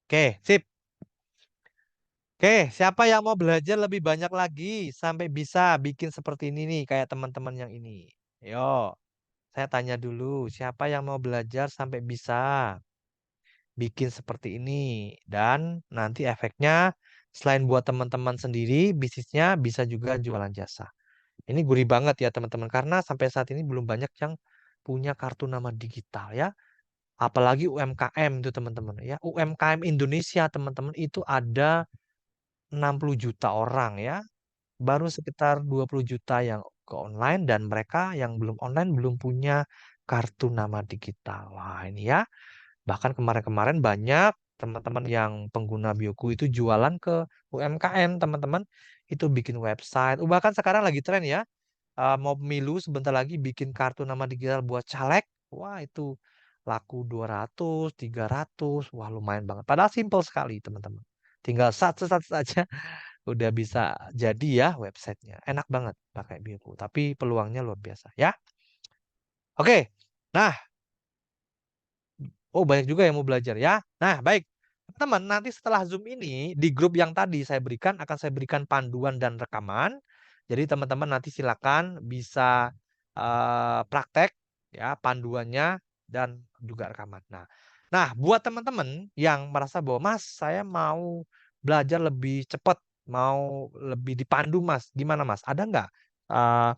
Oke, sip. Oke, siapa yang mau belajar lebih banyak lagi sampai bisa bikin seperti ini nih kayak teman-teman yang ini? Yo, saya tanya dulu, siapa yang mau belajar sampai bisa bikin seperti ini? Dan nanti efeknya selain buat teman-teman sendiri, bisnisnya bisa juga jualan jasa. Ini gurih banget ya teman-teman, karena sampai saat ini belum banyak yang punya kartu nama digital ya. Apalagi UMKM itu teman-teman ya. UMKM Indonesia teman-teman itu ada 60 juta orang ya. Baru sekitar 20 juta yang ke online, dan mereka yang belum online belum punya kartu nama digital. Wah, ini ya. Bahkan kemarin-kemarin banyak teman-teman yang pengguna Bioku itu jualan ke UMKM, teman-teman. Itu bikin website. Bahkan sekarang lagi tren ya. Mau pemilu sebentar lagi bikin kartu nama digital buat caleg. Wah, itu laku 200, 300. Wah, lumayan banget. Padahal simpel sekali, teman-teman. Tinggal satu-satu saja udah bisa jadi ya websitenya. Enak banget pakai Bioku. Tapi peluangnya luar biasa ya. Oke. Nah, oh, banyak juga yang mau belajar ya. Nah, baik. Teman, nanti setelah Zoom ini, di grup yang tadi saya berikan, akan saya berikan panduan dan rekaman. Jadi teman-teman nanti silakan bisa praktek ya panduannya dan juga rekaman. Nah, buat teman-teman yang merasa bahwa Mas, saya mau belajar lebih cepat, mau lebih dipandu Mas, gimana Mas? Ada nggak eh,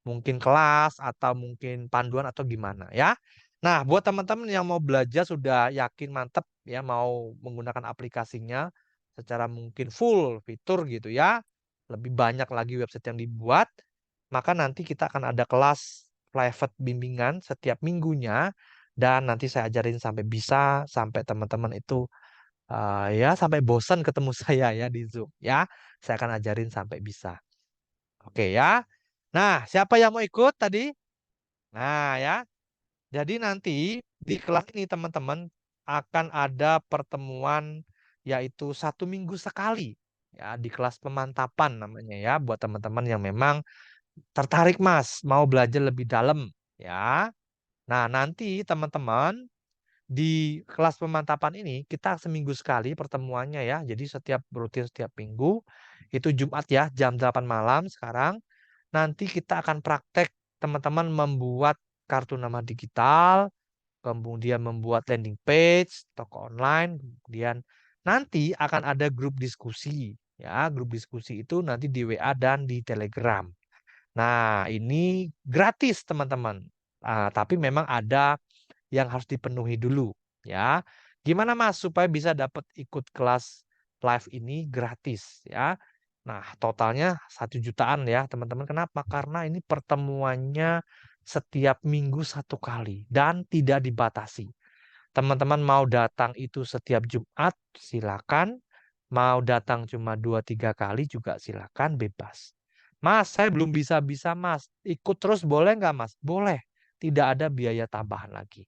mungkin kelas atau mungkin panduan atau gimana ya? Nah, buat teman-teman yang mau belajar sudah yakin mantep ya mau menggunakan aplikasinya secara mungkin full fitur gitu ya. Lebih banyak lagi website yang dibuat, maka nanti kita akan ada kelas private bimbingan setiap minggunya, dan nanti saya ajarin sampai bisa, sampai teman-teman itu ya sampai bosan ketemu saya ya di Zoom ya. Saya akan ajarin sampai bisa. Oke ya. Nah, siapa yang mau ikut tadi? Nah, ya. Jadi nanti di kelas ini teman-teman akan ada pertemuan, yaitu 1 minggu sekali ya, di kelas pemantapan namanya ya, buat teman-teman yang memang tertarik Mas mau belajar lebih dalam ya. Nah, nanti teman-teman di kelas pemantapan ini kita seminggu sekali pertemuannya ya. Jadi setiap rutin setiap minggu, itu Jumat ya jam 8 malam sekarang. Nanti kita akan praktek teman-teman membuat kartu nama digital, kemudian membuat landing page, toko online, kemudian nanti akan ada grup diskusi. Ya, grup diskusi itu nanti di WA dan di Telegram. Nah, ini gratis teman-teman. Tapi memang ada yang harus dipenuhi dulu. Ya, gimana Mas supaya bisa dapat ikut kelas live ini gratis ya? Nah, totalnya 1 jutaan ya teman-teman. Kenapa? Karena ini pertemuannya setiap minggu 1 kali dan tidak dibatasi. Teman-teman mau datang itu setiap Jumat, silakan. Mau datang cuma 2-3 kali juga silakan, bebas. Mas, saya belum bisa-bisa Mas. Ikut terus boleh nggak Mas? Boleh. Tidak ada biaya tambahan lagi.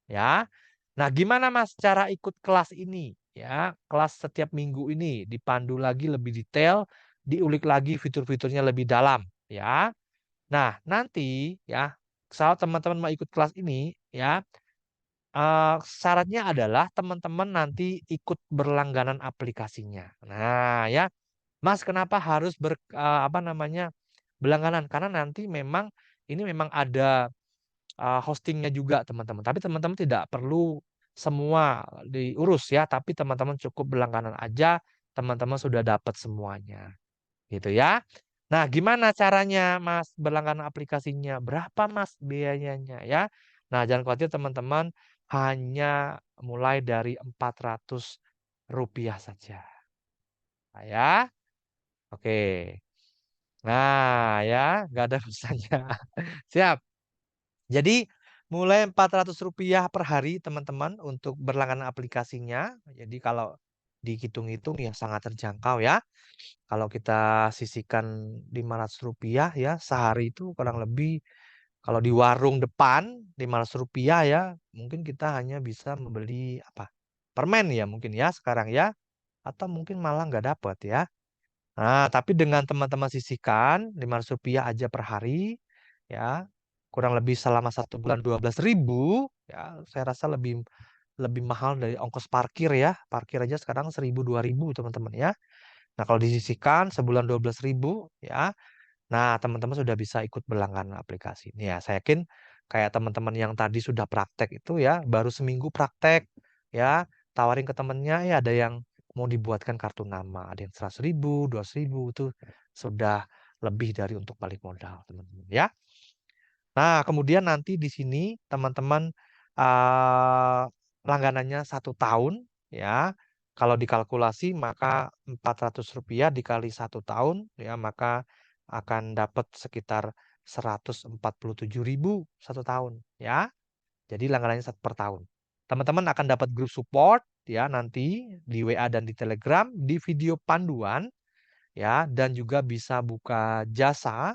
Ya. Nah, gimana Mas cara ikut kelas ini? Ya, kelas setiap minggu ini dipandu lagi lebih detail, diulik lagi fitur-fiturnya lebih dalam. Ya. Nah, nanti ya, kalau teman-teman mau ikut kelas ini, ya, syaratnya adalah teman-teman nanti ikut berlangganan aplikasinya. Nah, ya, Mas, kenapa harus apa namanya berlangganan? Karena nanti memang ini memang ada hostingnya juga teman-teman. Tapi teman-teman tidak perlu semua diurus ya. Tapi teman-teman cukup berlangganan aja, teman-teman sudah dapat semuanya, gitu ya. Nah, gimana caranya, Mas, berlangganan aplikasinya? Berapa, Mas, biayanya ya? Nah, jangan khawatir teman-teman, hanya mulai dari Rp400 saja. Nah, ya. Oke. Nah, ya, nggak ada rusanya. Siap. Jadi, mulai Rp400 per hari, teman-teman, untuk berlangganan aplikasinya. Jadi, kalau dihitung-hitung ya sangat terjangkau ya. Kalau kita sisihkan Rp500 ya, sehari itu kurang lebih kalau di warung depan Rp500 ya, mungkin kita hanya bisa membeli apa? Permen ya mungkin ya sekarang ya, atau mungkin malah nggak dapat ya. Nah, tapi dengan teman-teman sisihkan Rp500 aja per hari, ya, kurang lebih selama 1 bulan 12.000, ya, saya rasa lebih lebih mahal dari ongkos parkir ya. Parkir aja sekarang 1.000 2.000 teman-teman ya. Nah, kalau disisihkan sebulan 12.000 ya. Nah, teman-teman sudah bisa ikut berlangganan aplikasi. Nih ya, saya yakin kayak teman-teman yang tadi sudah praktek itu ya, baru seminggu praktek ya, tawarin ke temennya ya ada yang mau dibuatkan kartu nama, ada yang 100.000, 200.000 itu sudah lebih dari untuk balik modal, teman-teman ya. Nah, kemudian nanti di sini teman-teman, langganannya 1 tahun ya. Kalau dikalkulasi maka Rp400 dikali 1 tahun ya, maka akan dapat sekitar 147.000 1 tahun ya. Jadi langganannya per tahun. Teman-teman akan dapat grup support ya nanti di WA dan di Telegram, di video panduan ya, dan juga bisa buka jasa.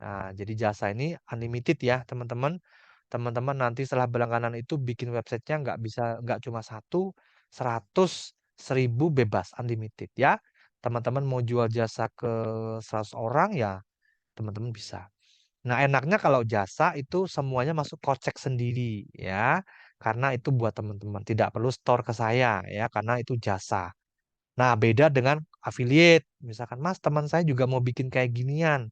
Nah, jadi jasa ini unlimited ya, teman-teman. Teman-teman nanti setelah berlangganan itu bikin websitenya nggak cuma 1, 100, 1.000 bebas, unlimited ya. Teman-teman mau jual jasa ke 100 orang ya, teman-teman bisa. Nah, enaknya kalau jasa itu semuanya masuk kocek sendiri ya, karena itu buat teman-teman, tidak perlu store ke saya ya, karena itu jasa. Nah, beda dengan affiliate. Misalkan, Mas, teman saya juga mau bikin kayak ginian.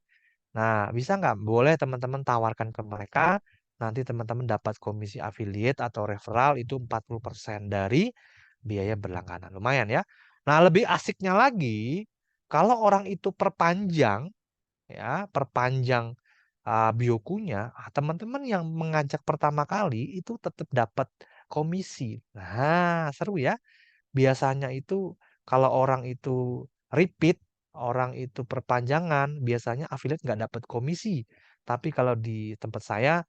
Nah, bisa nggak? Boleh teman-teman tawarkan ke mereka. Nanti teman-teman dapat komisi affiliate atau referral itu 40% dari biaya berlangganan. Lumayan ya. Nah, lebih asiknya lagi, kalau orang itu perpanjang, ya, perpanjang biokunya, teman-teman yang mengajak pertama kali itu tetap dapat komisi. Nah, seru ya. Biasanya itu kalau orang itu repeat, orang itu perpanjangan, biasanya affiliate nggak dapat komisi. Tapi kalau di tempat saya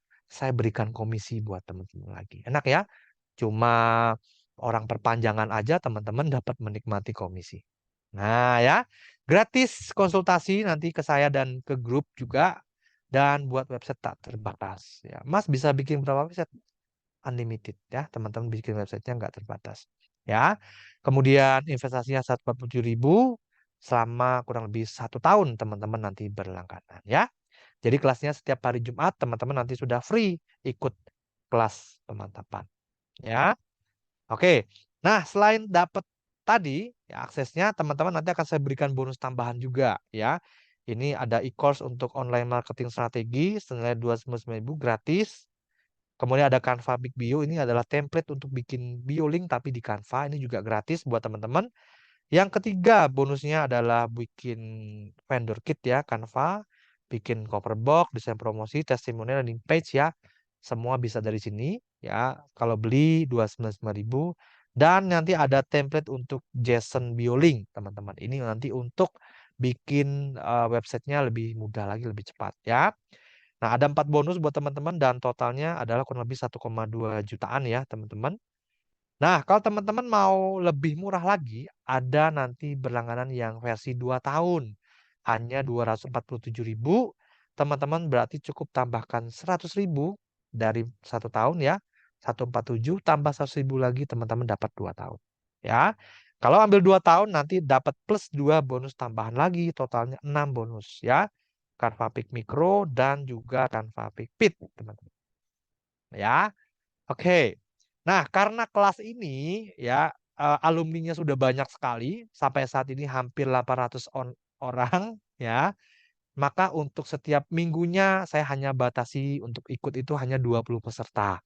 berikan komisi buat teman-teman lagi. Enak ya? Cuma orang perpanjangan aja teman-teman dapat menikmati komisi. Nah ya, gratis konsultasi nanti ke saya dan ke grup juga. Dan buat website tak terbatas. Ya, Mas bisa bikin berapa website? Unlimited ya, teman-teman bikin websitenya nggak terbatas. Ya, kemudian investasinya 147.000 selama kurang lebih 1 tahun teman-teman nanti berlangganan ya. Jadi kelasnya setiap hari Jumat teman-teman nanti sudah free ikut kelas pemantapan ya. Oke. Nah, selain dapat tadi ya aksesnya teman-teman nanti akan saya berikan bonus tambahan juga ya. Ini ada e-course untuk online marketing strategi senilai 29.000 gratis. Kemudian ada Canva Big Bio, ini adalah template untuk bikin bio link tapi di Canva, ini juga gratis buat teman-teman. Yang ketiga bonusnya adalah bikin vendor kit ya, Canva, bikin cover box, desain promosi, testimonial, landing page ya. Semua bisa dari sini ya. Kalau beli 295.000 dan nanti ada template untuk JSON bio link, teman-teman. Ini nanti untuk bikin websitenya lebih mudah lagi, lebih cepat ya. Nah, ada 4 bonus buat teman-teman dan totalnya adalah kurang lebih 1,2 jutaan ya, teman-teman. Nah, kalau teman-teman mau lebih murah lagi, ada nanti berlangganan yang versi 2 tahun. Hanya 247.000. Teman-teman berarti cukup tambahkan 100.000 dari 1 tahun ya. 147 tambah 100.000 lagi teman-teman dapat 2 tahun. Ya. Kalau ambil 2 tahun nanti dapat plus 2 bonus tambahan lagi, totalnya 6 bonus ya. Canva Peak Micro dan juga Canva Peak Pit, teman-teman. Ya. Oke. Nah, karena kelas ini ya alumninya sudah banyak sekali, sampai saat ini hampir 800 orang ya. Maka untuk setiap minggunya saya hanya batasi untuk ikut itu hanya 20 peserta.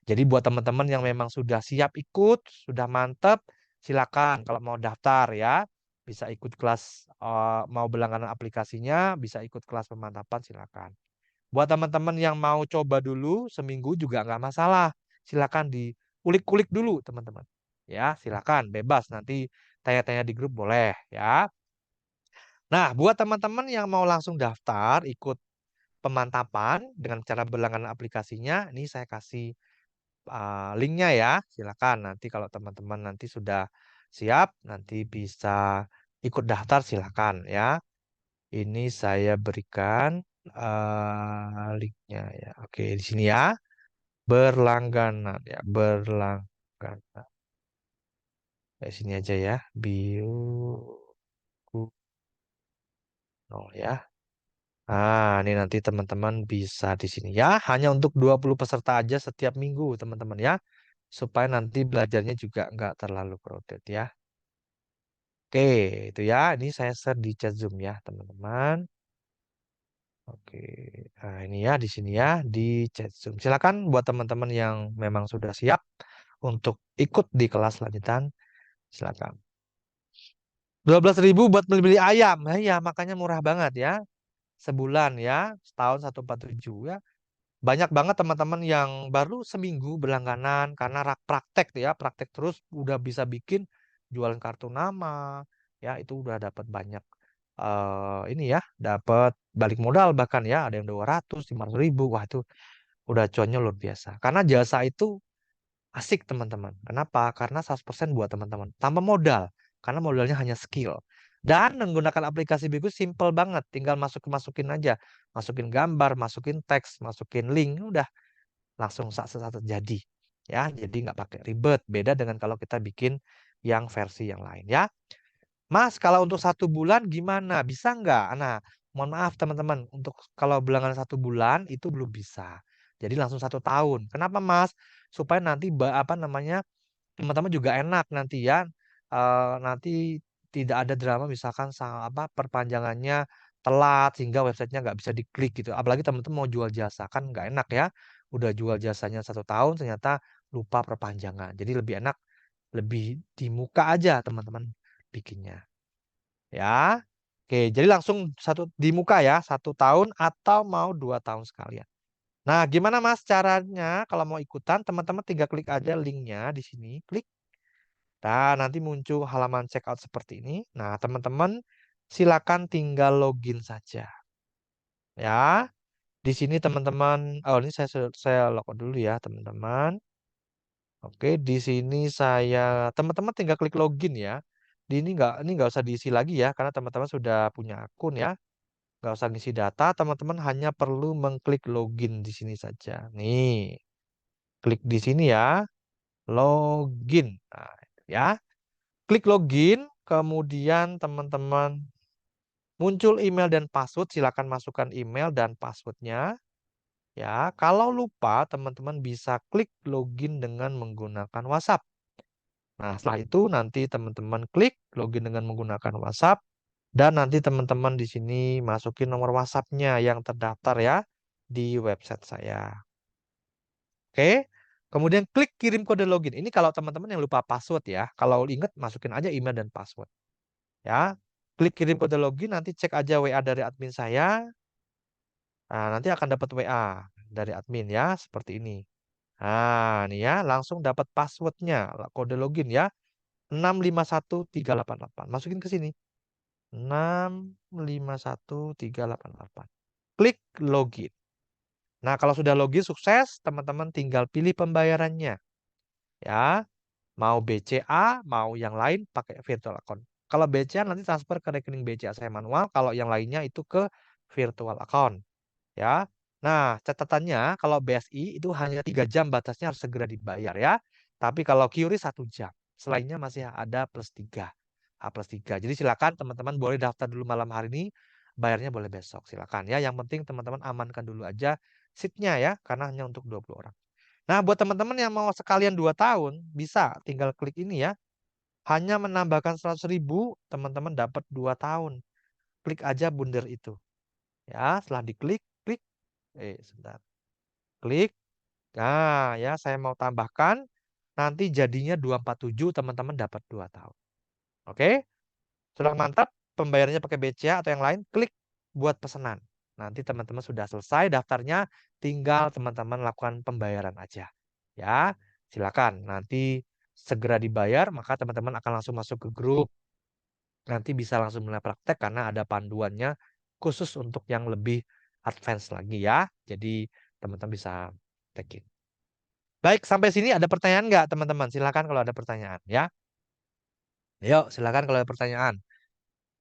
Jadi buat teman-teman yang memang sudah siap ikut, sudah mantep, silakan kalau mau daftar ya. Bisa ikut kelas mau berlangganan aplikasinya, bisa ikut kelas pemantapan silakan. Buat teman-teman yang mau coba dulu seminggu juga nggak masalah. Silakan diulik-ulik dulu teman-teman. Ya, silakan bebas nanti tanya-tanya di grup boleh ya. Nah, buat teman-teman yang mau langsung daftar ikut pemantapan dengan cara berlangganan aplikasinya, ini saya kasih linknya ya. Silakan nanti kalau teman-teman nanti sudah siap, nanti bisa ikut daftar silakan ya. Ini saya berikan linknya ya. Oke, di sini ya. Berlangganan ya, berlangganan. Di sini aja ya. Bio ya. Nah, ini nanti teman-teman bisa di sini ya. Hanya untuk 20 peserta aja setiap minggu, teman-teman ya. Supaya nanti belajarnya juga nggak terlalu crowded ya. Oke, itu ya. Ini saya share di chat Zoom ya, teman-teman. Oke. Nah, ini ya di sini ya di chat Zoom. Silakan buat teman-teman yang memang sudah siap untuk ikut di kelas lanjutan, silakan. 12.000 buat beli-beli ayam. Nah, ya, makanya murah banget ya. Sebulan ya, setahun 147 ya. Banyak banget teman-teman yang baru seminggu berlangganan karena praktek ya, praktek terus udah bisa bikin jualan kartu nama, ya itu udah dapat banyak ini ya, dapat balik modal bahkan ya, ada yang 200, 500 ribu, wah itu udah cuannya luar biasa. Karena jasa itu asik teman-teman. Kenapa? Karena 100% buat teman-teman, tanpa modal, karena modalnya hanya skill. Dan menggunakan aplikasi Bigo simple banget, tinggal masukin aja, masukin gambar, masukin teks, masukin link, udah langsung satu jadi ya, jadi nggak pakai ribet, beda dengan kalau kita bikin yang versi yang lain ya. Mas, kalau untuk 1 bulan gimana, bisa nggak? Nah, mohon maaf teman-teman, untuk kalau bilangan 1 bulan itu belum bisa, jadi langsung 1 tahun. Kenapa Mas? Supaya nanti apa namanya, teman-teman juga enak nanti ya. Nanti tidak ada drama misalkan apa perpanjangannya telat sehingga websitenya nggak bisa diklik gitu. Apalagi teman-teman mau jual jasa kan nggak enak ya. Udah jual jasanya 1 tahun ternyata lupa perpanjangan. Jadi lebih enak lebih di muka aja teman-teman bikinnya. Ya. Oke, jadi langsung di muka ya 1 tahun atau mau 2 tahun sekalian. Nah, gimana Mas caranya kalau mau ikutan? Teman-teman tinggal klik aja linknya di sini, klik. Nah, nanti muncul halaman checkout seperti ini. Nah, teman-teman silakan tinggal login saja. Ya, di sini teman-teman, oh ini saya login dulu ya, teman-teman. Oke, di sini teman-teman tinggal klik login ya. Ini nggak usah diisi lagi ya, karena teman-teman sudah punya akun ya. Nggak usah ngisi data, teman-teman hanya perlu mengklik login di sini saja. Nih, klik di sini ya, login. Nah, ya. Klik login, kemudian teman-teman muncul email dan password, silakan masukkan email dan passwordnya. Ya, kalau lupa teman-teman bisa klik login dengan menggunakan WhatsApp. Nah, setelah itu nanti teman-teman klik login dengan menggunakan WhatsApp dan nanti teman-teman di sini masukin nomor WhatsApp-nya yang terdaftar ya di website saya. Oke. Kemudian klik kirim kode login. Ini kalau teman-teman yang lupa password ya. Kalau ingat masukin aja email dan password. Ya, klik kirim kode login, nanti cek aja WA dari admin saya. Nah, nanti akan dapat WA dari admin ya, seperti ini. Nah, ini ya, langsung dapat passwordnya, kode login ya, 651388. Masukin ke sini. 651388. Klik login. Nah, kalau sudah login sukses, teman-teman tinggal pilih pembayarannya. Ya, mau BCA, mau yang lain pakai virtual account. Kalau BCA nanti transfer ke rekening BCA saya manual, kalau yang lainnya itu ke virtual account. Ya. Nah, catatannya kalau BSI itu hanya 3 jam batasnya harus segera dibayar ya. Tapi kalau QRIS 1 jam. Selainnya masih ada plus 3. A+3. Jadi silakan teman-teman boleh daftar dulu malam hari ini, bayarnya boleh besok. Silakan ya. Yang penting teman-teman amankan dulu aja seatnya ya, karena hanya untuk 20 orang. Nah, buat teman-teman yang mau sekalian 2 tahun, bisa tinggal klik ini ya. Hanya menambahkan 100.000, teman-teman dapat 2 tahun. Klik aja bundar itu. Ya, setelah diklik, klik. Sebentar. Klik. Nah, ya saya mau tambahkan. Nanti jadinya 247, teman-teman dapat 2 tahun. Oke? Sudah mantap pembayarannya pakai BCA atau yang lain, klik buat pesanan. Nanti teman-teman sudah selesai daftarnya, tinggal teman-teman lakukan pembayaran aja. Ya, silakan. Nanti segera dibayar, maka teman-teman akan langsung masuk ke grup. Nanti bisa langsung mulai praktek karena ada panduannya khusus untuk yang lebih advance lagi ya. Jadi teman-teman bisa praktekin. Baik, sampai sini ada pertanyaan nggak teman-teman? Silakan kalau ada pertanyaan ya. Yuk, silakan kalau ada pertanyaan.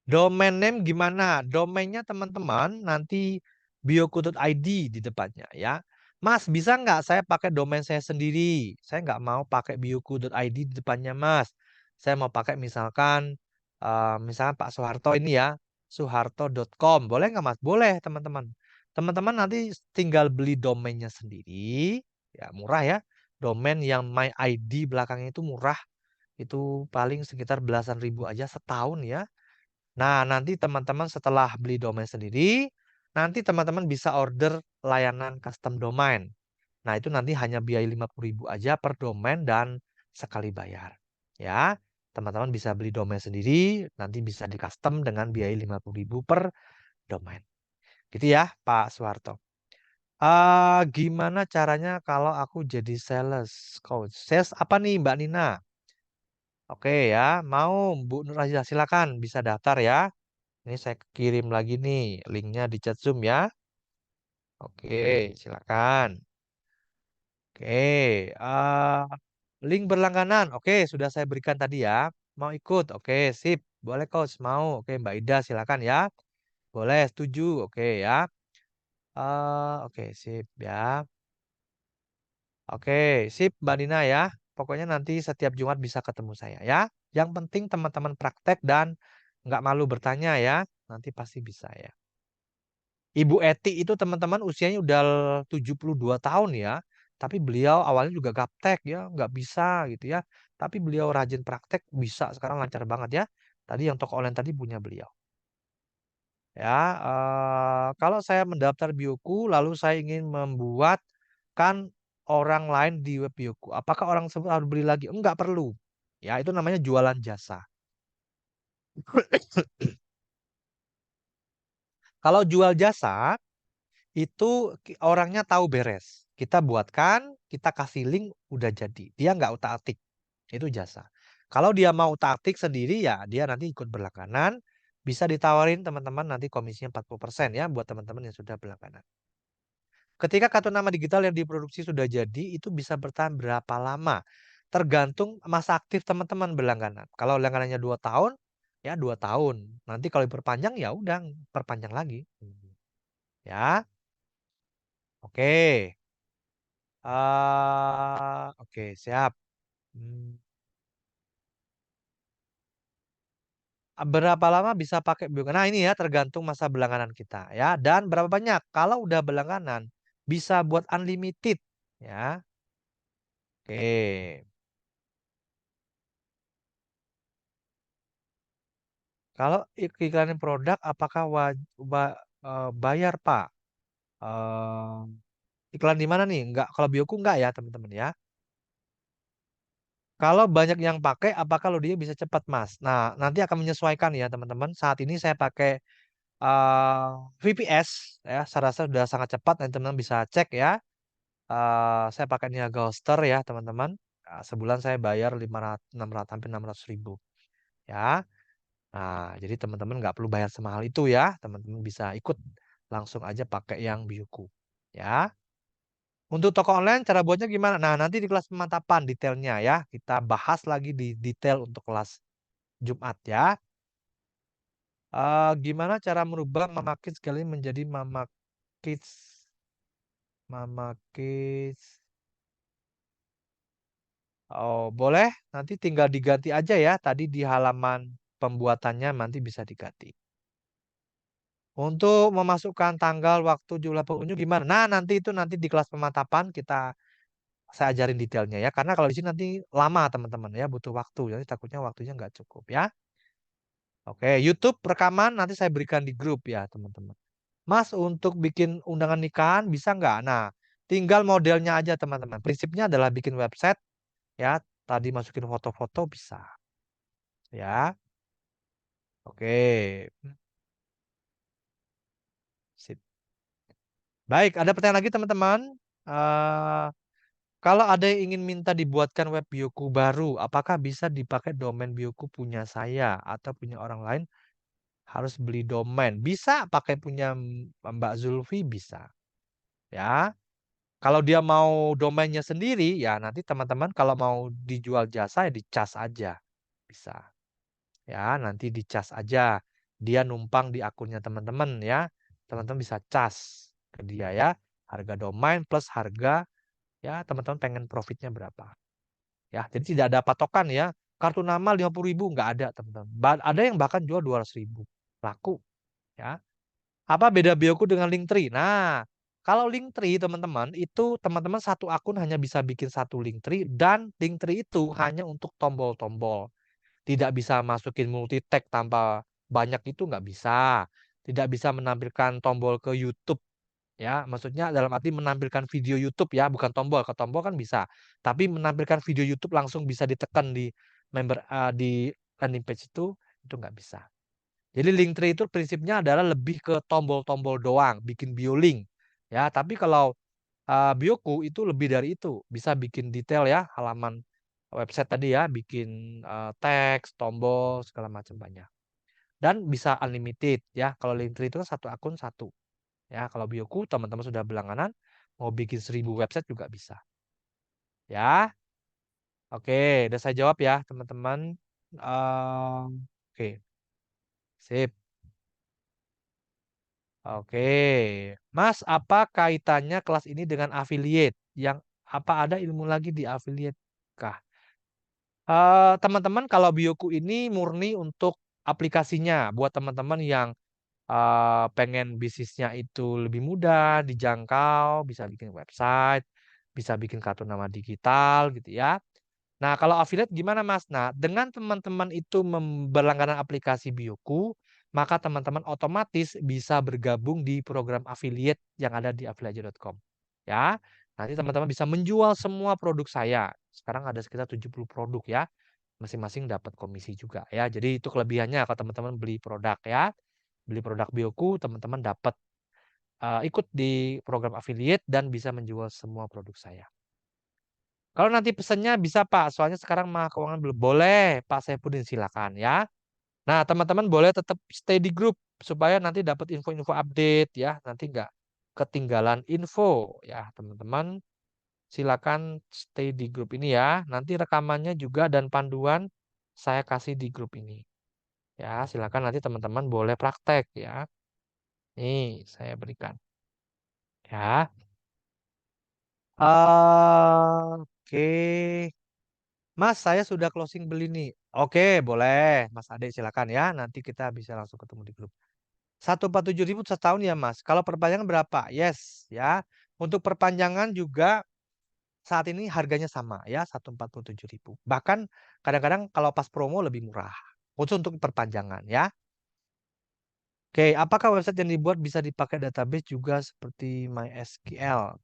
Domain name gimana? Domainnya teman-teman nanti bioku.id di depannya ya. Mas, bisa nggak saya pakai domain saya sendiri? Saya nggak mau pakai bioku.id di depannya, Mas. Saya mau pakai misalkan Pak Soeharto ini ya, soeharto.com. Boleh nggak, Mas? Boleh, teman-teman. Teman-teman nanti tinggal beli domainnya sendiri. Ya, murah ya. Domain yang My ID belakangnya itu murah. Itu paling sekitar belasan ribu aja setahun ya. Nah, nanti teman-teman setelah beli domain sendiri, nanti teman-teman bisa order layanan custom domain. Nah, itu nanti hanya biaya 50.000 aja per domain dan sekali bayar. Ya, teman-teman bisa beli domain sendiri, nanti bisa di custom dengan biaya 50.000 per domain. Gitu ya, Pak Soeharto. Gimana caranya kalau aku jadi sales coach? Sales apa nih, Mbak Nina? Oke ya, mau Bu Nur Aziza silakan bisa daftar ya. Ini saya kirim lagi nih linknya di chat Zoom ya. Oke, silakan. Oke, link berlangganan. Oke, sudah saya berikan tadi ya. Mau ikut? Oke, sip. Boleh coach, mau. Oke, Mbak Ida silakan ya. Boleh, setuju. Oke ya. Oke, sip ya. Oke, sip Mbak Dina ya. Pokoknya nanti setiap Jumat bisa ketemu saya ya. Yang penting teman-teman praktek dan nggak malu bertanya ya. Nanti pasti bisa ya. Ibu Eti itu teman-teman usianya udah 72 tahun ya. Tapi beliau awalnya juga gaptek ya, nggak bisa gitu ya. Tapi beliau rajin praktek, bisa sekarang lancar banget ya. Tadi yang toko online tadi punya beliau. Ya, kalau saya mendaftar Bioku, lalu saya ingin membuatkan orang lain di web Bioku. Apakah orang tersebut harus beli lagi? Enggak perlu. Ya, itu namanya jualan jasa. Kalau jual jasa, itu orangnya tahu beres. Kita buatkan, kita kasih link, udah jadi. Dia nggak utak-atik. Itu jasa. Kalau dia mau utak-atik sendiri, ya dia nanti ikut berlangganan. Bisa ditawarin teman-teman nanti komisinya 40% ya buat teman-teman yang sudah berlangganan. Ketika kartu nama digital yang diproduksi sudah jadi, itu bisa bertahan berapa lama? Tergantung masa aktif teman-teman berlangganan. Kalau langganannya 2 tahun, ya 2 tahun. Nanti kalau diperpanjang, ya udah perpanjang lagi. Ya, oke. Oke, siap. Hmm, Berapa lama bisa pakai biogas? Nah, ini ya tergantung masa berlangganan kita ya. Dan berapa banyak? Kalau udah berlangganan, bisa buat unlimited ya. Oke. Kalau iklan produk, apakah bayar, Pak? Iklan di mana nih? Enggak, kalau Bioku enggak ya, teman-teman ya. Kalau banyak yang pakai, apakah lo dia bisa cepat, Mas? Nah, nanti akan menyesuaikan ya, teman-teman. Saat ini saya pakai VPS ya, saya rasa sudah sangat cepat. Nanti teman-teman bisa cek ya. Saya pakai Niaga Hoster ya, teman-teman. Sebulan saya bayar 500, 600, hampir 600 ribu. Ya. Nah, jadi teman-teman nggak perlu bayar semahal itu ya. Teman-teman bisa ikut langsung aja pakai yang Bioku. Ya. Untuk toko online cara buatnya gimana? Nah, nanti di kelas pemantapan detailnya ya. Kita bahas lagi di detail untuk kelas Jumat ya. Gimana cara merubah Mama Kids sekali menjadi Kids Mama Kids. Oh, boleh. Nanti tinggal diganti aja ya. Tadi di halaman pembuatannya nanti bisa diganti. Untuk memasukkan tanggal, waktu, jumlah pengunjung gimana? Nah, nanti itu nanti di kelas pemantapan saya ajarin detailnya ya. Karena kalau di sini nanti lama teman-teman ya, butuh waktu. Jadi takutnya waktunya nggak cukup ya. Oke, YouTube rekaman nanti saya berikan di grup ya teman-teman. Mas, untuk bikin undangan nikahan bisa nggak? Nah, tinggal modelnya aja teman-teman. Prinsipnya adalah bikin website ya. Tadi masukin foto-foto bisa ya. Oke. Sip. Baik, ada pertanyaan lagi teman-teman. Eh, Kalau ada yang ingin minta dibuatkan web Bioku baru, apakah bisa dipakai domain Bioku punya saya atau punya orang lain? Harus beli domain. Bisa pakai punya Mbak Zulfi, bisa. Ya. Kalau dia mau domainnya sendiri, ya nanti teman-teman kalau mau dijual jasa ya dicas aja. Bisa. Ya, nanti dicas aja. Dia numpang di akunnya teman-teman ya. Teman-teman bisa cas ke dia ya. Harga domain plus harga ya teman-teman pengen profitnya berapa. Ya, jadi tidak ada patokan ya. Kartu nama 50.000 nggak ada teman-teman. Ada yang bahkan jual 200.000. Laku ya. Apa beda Bioku dengan Linktree? Nah, kalau Linktree teman-teman itu teman-teman satu akun hanya bisa bikin satu Linktree dan Linktree itu hanya untuk tombol-tombol. Tidak bisa masukin multi tag tanpa banyak itu nggak bisa. Tidak bisa menampilkan tombol ke YouTube ya. Maksudnya dalam arti menampilkan video YouTube ya, bukan tombol. Ke tombol kan bisa. Tapi menampilkan video YouTube langsung bisa ditekan di di landing page itu nggak bisa. Jadi link tree itu prinsipnya adalah lebih ke tombol-tombol doang, bikin bio link. Ya, tapi kalau Bioku itu lebih dari itu, bisa bikin detail ya, halaman website tadi ya, bikin teks, tombol segala macam banyak. Dan bisa unlimited ya. Kalau Linktree itu kan satu akun satu. Ya, kalau Bioku teman-teman sudah berlangganan mau bikin 1.000 website juga bisa. Ya. Oke, udah saya jawab ya, teman-teman. Oke, sip. Oke, Mas, apa kaitannya kelas ini dengan affiliate? Yang apa ada ilmu lagi di affiliate kah? Teman-teman, kalau Bioku ini murni untuk aplikasinya buat teman-teman yang pengen bisnisnya itu lebih mudah dijangkau, bisa bikin website, bisa bikin kartu nama digital gitu ya. Nah, kalau affiliate gimana, Mas? Nah, dengan teman-teman itu berlangganan aplikasi Bioku, maka teman-teman otomatis bisa bergabung di program affiliate yang ada di affiliate.com. Ya. Nanti teman-teman bisa menjual semua produk saya. Sekarang ada sekitar 70 produk ya. Masing-masing dapat komisi juga ya. Jadi itu kelebihannya kalau teman-teman beli produk ya. Beli produk Bioku, teman-teman dapat ikut di program affiliate dan bisa menjual semua produk saya. Kalau nanti pesennya bisa Pak, soalnya sekarang mah keuangan belum boleh. Pak Saipudin silakan ya. Nah, teman-teman boleh tetap stay di grup supaya nanti dapat info-info update ya. Nanti nggak ketinggalan info ya, teman-teman. Silakan stay di grup ini ya. Nanti rekamannya juga dan panduan saya kasih di grup ini. Ya, silakan nanti teman-teman boleh praktek ya. Nih, saya berikan. Ya. Oke. Mas, saya sudah closing beli nih. Oke, boleh. Mas Ade silakan ya. Nanti kita bisa langsung ketemu di grup. 147.000 setahun ya Mas. Kalau perpanjangan berapa? Yes ya. Untuk perpanjangan juga saat ini harganya sama ya, 147.000. Bahkan kadang-kadang kalau pas promo lebih murah. Khusus untuk perpanjangan ya. Oke, apakah website yang dibuat bisa dipakai database juga seperti MySQL?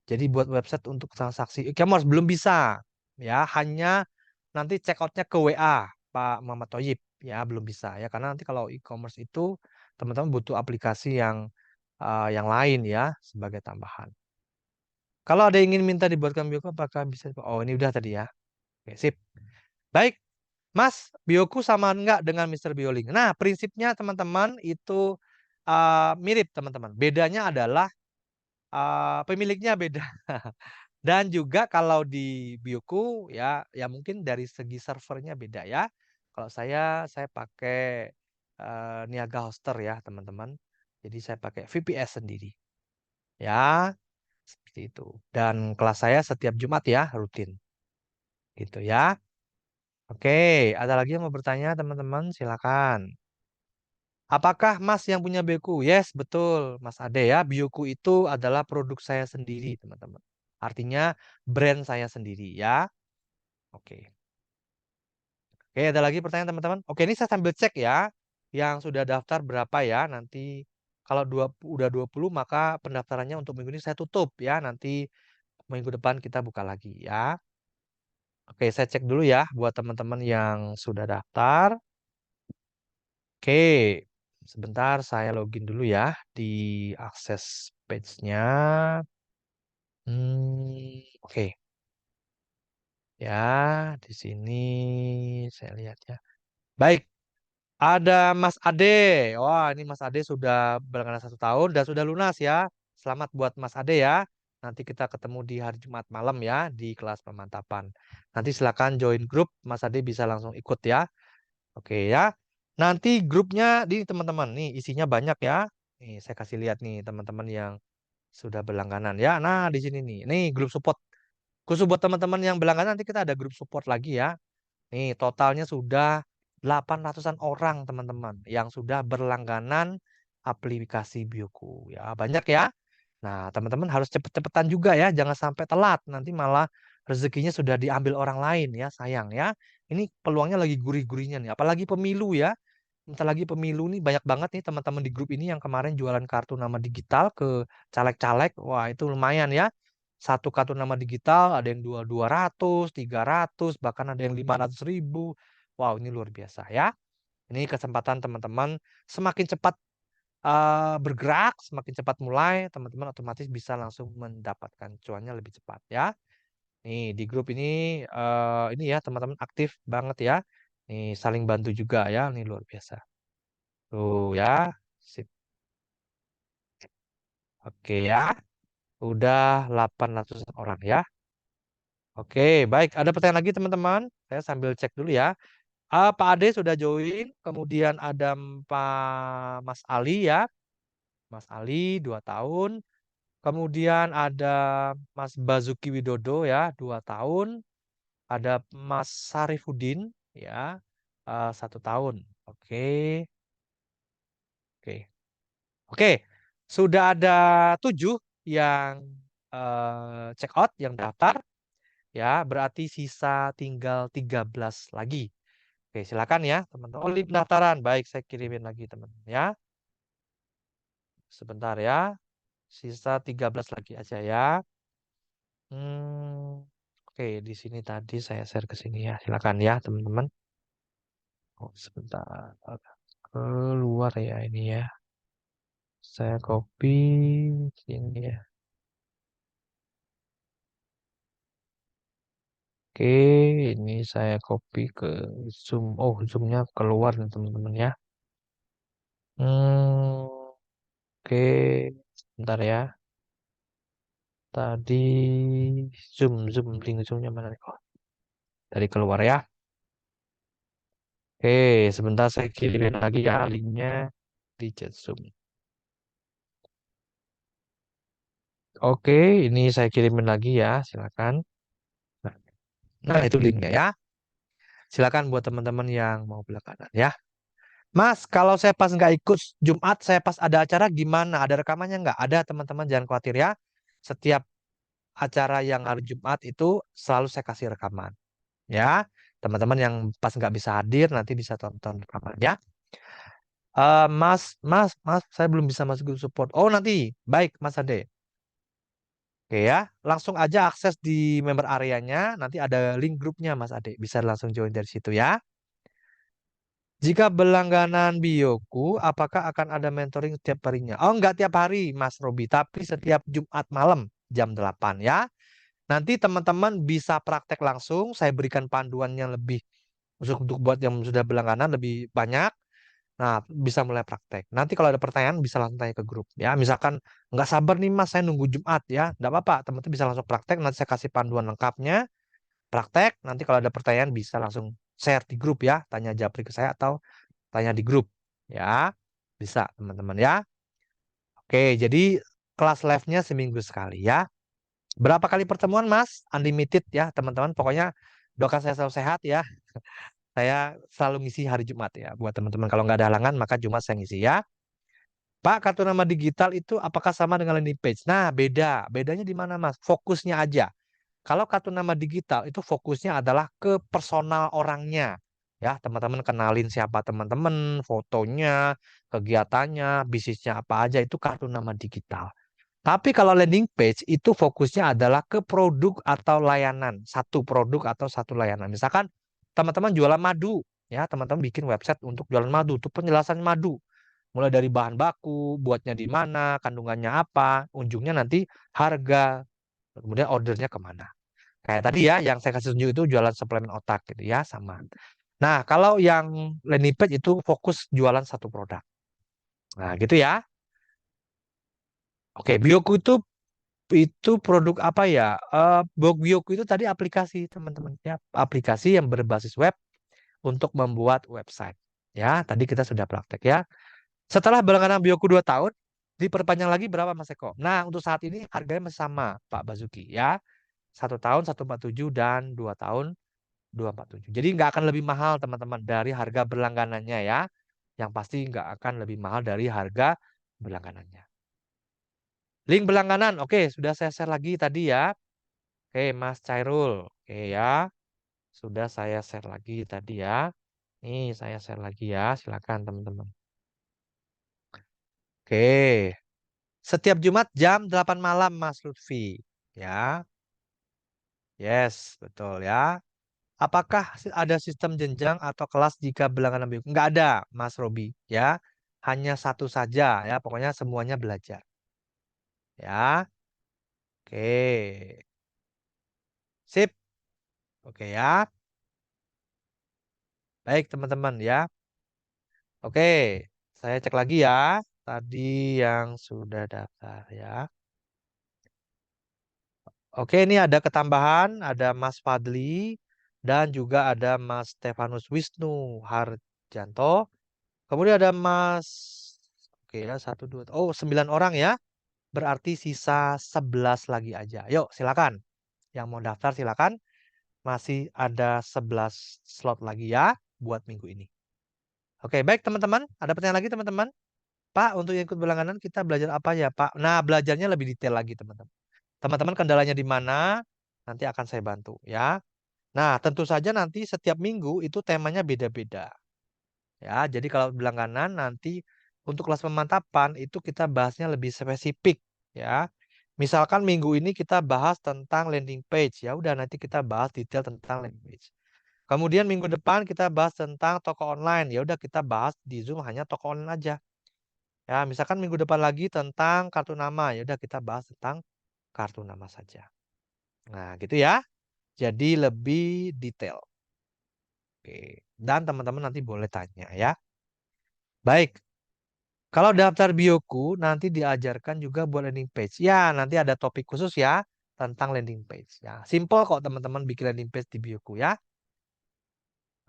Jadi buat website untuk transaksi e-commerce belum bisa. Ya, hanya nanti check outnya ke WA Pak Muhammad Thoyib ya, belum bisa ya karena nanti kalau e-commerce itu teman-teman butuh aplikasi yang lain ya sebagai tambahan. Kalau ada yang ingin minta dibuatkan Bioku apakah bisa? Oh, ini udah tadi ya. Oke, sip. Baik, Mas, Bioku sama enggak dengan Mister Bioling? Nah, prinsipnya teman-teman itu mirip teman-teman. Bedanya adalah pemiliknya beda. Dan juga kalau di Bioku ya ya mungkin dari segi servernya beda ya. Kalau saya pakai Niaga Hoster ya, teman-teman. Jadi saya pakai VPS sendiri. Ya, seperti itu. Dan kelas saya setiap Jumat ya, rutin. Gitu ya. Oke, ada lagi yang mau bertanya, teman-teman? Silakan. Apakah Mas yang punya Bioku? Yes, betul, Mas Ade ya. Bioku itu adalah produk saya sendiri, teman-teman. Artinya brand saya sendiri ya. Oke. Oke, ada lagi pertanyaan teman-teman? Oke, ini saya sambil cek ya. Yang sudah daftar berapa ya? Nanti kalau udah 20 maka pendaftarannya untuk minggu ini saya tutup ya. Nanti minggu depan kita buka lagi ya. Oke, saya cek dulu ya buat teman-teman yang sudah daftar. Oke, sebentar saya login dulu ya di akses page-nya. Oke. Ya, di sini saya lihat ya. Baik, ada Mas Ade. Wah, ini Mas Ade sudah berlangganan 1 tahun dan sudah lunas ya. Selamat buat Mas Ade ya. Nanti kita ketemu di hari Jumat malam ya di kelas pemantapan. Nanti silakan join grup, Mas Ade bisa langsung ikut ya. Oke ya. Nanti grupnya di teman-teman nih isinya banyak ya. Nih saya kasih lihat nih teman-teman yang sudah berlangganan ya. Nah, di sini nih. Nih grup support. Khusus buat teman-teman yang berlangganan nanti kita ada grup support lagi ya. Nih, totalnya sudah 800-an orang, teman-teman, yang sudah berlangganan aplikasi Bioku. Ya, banyak ya. Nah, teman-teman harus cepet-cepetan juga ya, jangan sampai telat. Nanti malah rezekinya sudah diambil orang lain ya, sayang ya. Ini peluangnya lagi gurih-gurihnya nih, apalagi pemilu ya. Bentar lagi pemilu nih banyak banget nih teman-teman di grup ini yang kemarin jualan kartu nama digital ke caleg-caleg. Wah, itu lumayan ya. Satu kartu nama digital ada yang 200, 300, bahkan ada yang 500.000. Wow, ini luar biasa ya. Ini kesempatan teman-teman semakin cepat bergerak, semakin cepat mulai, teman-teman otomatis bisa langsung mendapatkan cuannya lebih cepat ya. Nih di grup ini ya teman-teman aktif banget ya. Nih saling bantu juga ya, ini luar biasa. Tuh ya. Sip. Oke ya. Udah 800 orang ya. Oke, baik. Ada pertanyaan lagi teman-teman? Saya sambil cek dulu ya. Pak Ade sudah join, kemudian ada Pak Mas Ali ya. Mas Ali 2 tahun. Kemudian ada Mas Bazuki Widodo ya, 2 tahun. Ada Mas Sarifudin ya, 1 tahun. Oke, oke. Oke, sudah ada 7 yang check out, yang daftar. Ya, berarti sisa tinggal 13 lagi. Oke, silakan ya, teman-teman. Oh, link pendaftaran. Baik, saya kirimin lagi, teman-teman ya. Sebentar ya. Sisa 13 lagi aja ya. Oke, di sini tadi saya share ke sini ya. Silakan ya, teman-teman. Oh, sebentar. Keluar ya ini ya. Saya copy sini ya. Oke, ini saya copy ke Zoom. Oh, Zoom-nya keluar nih, teman-teman ya. Hmm, oke, bentar ya. Tadi link Zoom-nya mana nih? Oh, tadi keluar ya. Oke, sebentar saya kirimin lagi ya linknya di chat Zoom. Oke, ini saya kirimin lagi ya, silakan. Nah, itu linknya ya. Silakan buat teman-teman yang mau belakangan ya. Mas, kalau saya pas nggak ikut Jumat, saya pas ada acara gimana? Ada rekamannya nggak? Ada, teman-teman, jangan khawatir ya. Setiap acara yang hari Jumat itu selalu saya kasih rekaman. Ya, teman-teman yang pas nggak bisa hadir nanti bisa tonton rekaman ya. Mas, saya belum bisa masuk grup support. Oh, nanti. Baik, Mas Ade. Oke ya, langsung aja akses di member areanya. Nanti ada link grupnya, Mas Ade. Bisa langsung join dari situ ya. Jika berlangganan Bioku, apakah akan ada mentoring setiap harinya? Oh, enggak tiap hari, Mas Robi, tapi setiap Jumat malam jam 8 ya. Nanti teman-teman bisa praktek langsung. Saya berikan panduan yang lebih untuk buat yang sudah berlangganan lebih banyak. Nah, bisa mulai praktek. Nanti kalau ada pertanyaan bisa langsung tanya ke grup ya. Misalkan nggak sabar nih Mas, saya nunggu Jumat ya. Nggak apa-apa, teman-teman bisa langsung praktek. Nanti saya kasih panduan lengkapnya. Praktek. Nanti kalau ada pertanyaan bisa langsung share di grup ya. Tanya japri ke saya atau tanya di grup ya. Bisa teman-teman ya. Oke, jadi kelas live-nya seminggu sekali ya. Berapa kali pertemuan Mas? Unlimited ya teman-teman. Pokoknya doakan saya selalu sehat ya. Saya selalu ngisi hari Jumat ya. Buat teman-teman kalau nggak ada halangan maka Jumat saya ngisi ya. Pak, kartu nama digital itu apakah sama dengan landing page? Nah, beda. Bedanya di mana, Mas? Fokusnya aja. Kalau kartu nama digital itu fokusnya adalah ke personal orangnya. Ya, teman-teman kenalin siapa teman-teman, fotonya, kegiatannya, bisnisnya apa aja itu kartu nama digital. Tapi kalau landing page itu fokusnya adalah ke produk atau layanan. Satu produk atau satu layanan. Misalkan teman-teman jualan madu. Ya, teman-teman bikin website untuk jualan madu. Itu penjelasan madu. Mulai dari bahan baku, buatnya di mana, kandungannya apa, ujungnya nanti harga, kemudian ordernya kemana. Kayak tadi ya, yang saya kasih tunjuk itu jualan suplemen otak gitu ya, sama. Nah, kalau yang landing page itu fokus jualan satu produk. Nah, gitu ya. Oke, Bioku itu produk apa ya? Bioku itu tadi aplikasi, teman-teman ya, aplikasi yang berbasis web untuk membuat website. Ya, tadi kita sudah praktek ya. Setelah berlangganan Bioku 2 tahun, diperpanjang lagi berapa Mas Eko? Nah, untuk saat ini harganya masih sama, Pak Basuki ya. 1 tahun 147 dan 2 tahun 247. Jadi nggak akan lebih mahal teman-teman dari harga berlangganannya ya. Yang pasti nggak akan lebih mahal dari harga berlangganannya. Link berlangganan, oke, sudah saya share lagi tadi ya. Oke, Mas Cairul, oke ya, sudah saya share lagi tadi ya. Nih saya share lagi ya, silakan teman-teman. Oke, setiap Jumat jam 8 malam Mas Lutfi. Ya, yes, betul ya. Apakah ada sistem jenjang atau kelas jika berlangganan Bioku? Nggak ada, Mas Robi. Ya, hanya satu saja ya. Pokoknya semuanya belajar. Ya, oke, sip. Oke ya. Baik teman-teman ya. Oke, saya cek lagi ya. Tadi yang sudah daftar ya. Oke, ini ada ketambahan, ada Mas Fadli dan juga ada Mas Stefanus Wisnu Harjanto. Kemudian ada Mas, oke ya, 1, 2, oh 9 orang ya. Berarti sisa 11 lagi aja. Yuk, silakan. Yang mau daftar silakan. Masih ada 11 slot lagi ya buat minggu ini. Oke, baik teman-teman. Ada pertanyaan lagi teman-teman? Pak, untuk yang ikut berlangganan kita belajar apa ya, Pak? Nah, belajarnya lebih detail lagi, teman-teman. Teman-teman kendalanya di mana? Nanti akan saya bantu ya. Nah, tentu saja nanti setiap minggu itu temanya beda-beda. Ya, jadi kalau berlangganan nanti untuk kelas pemantapan itu kita bahasnya lebih spesifik ya. Misalkan minggu ini kita bahas tentang landing page, ya udah nanti kita bahas detail tentang landing page. Kemudian minggu depan kita bahas tentang toko online, ya udah kita bahas di Zoom hanya toko online aja. Ya, misalkan minggu depan lagi tentang kartu nama, ya udah kita bahas tentang kartu nama saja. Nah, gitu ya. Jadi lebih detail. Oke. Dan teman-teman nanti boleh tanya ya. Baik, kalau daftar Bioku nanti diajarkan juga buat landing page. Ya, nanti ada topik khusus ya tentang landing page. Ya, simple kok teman-teman bikin landing page di Bioku ya.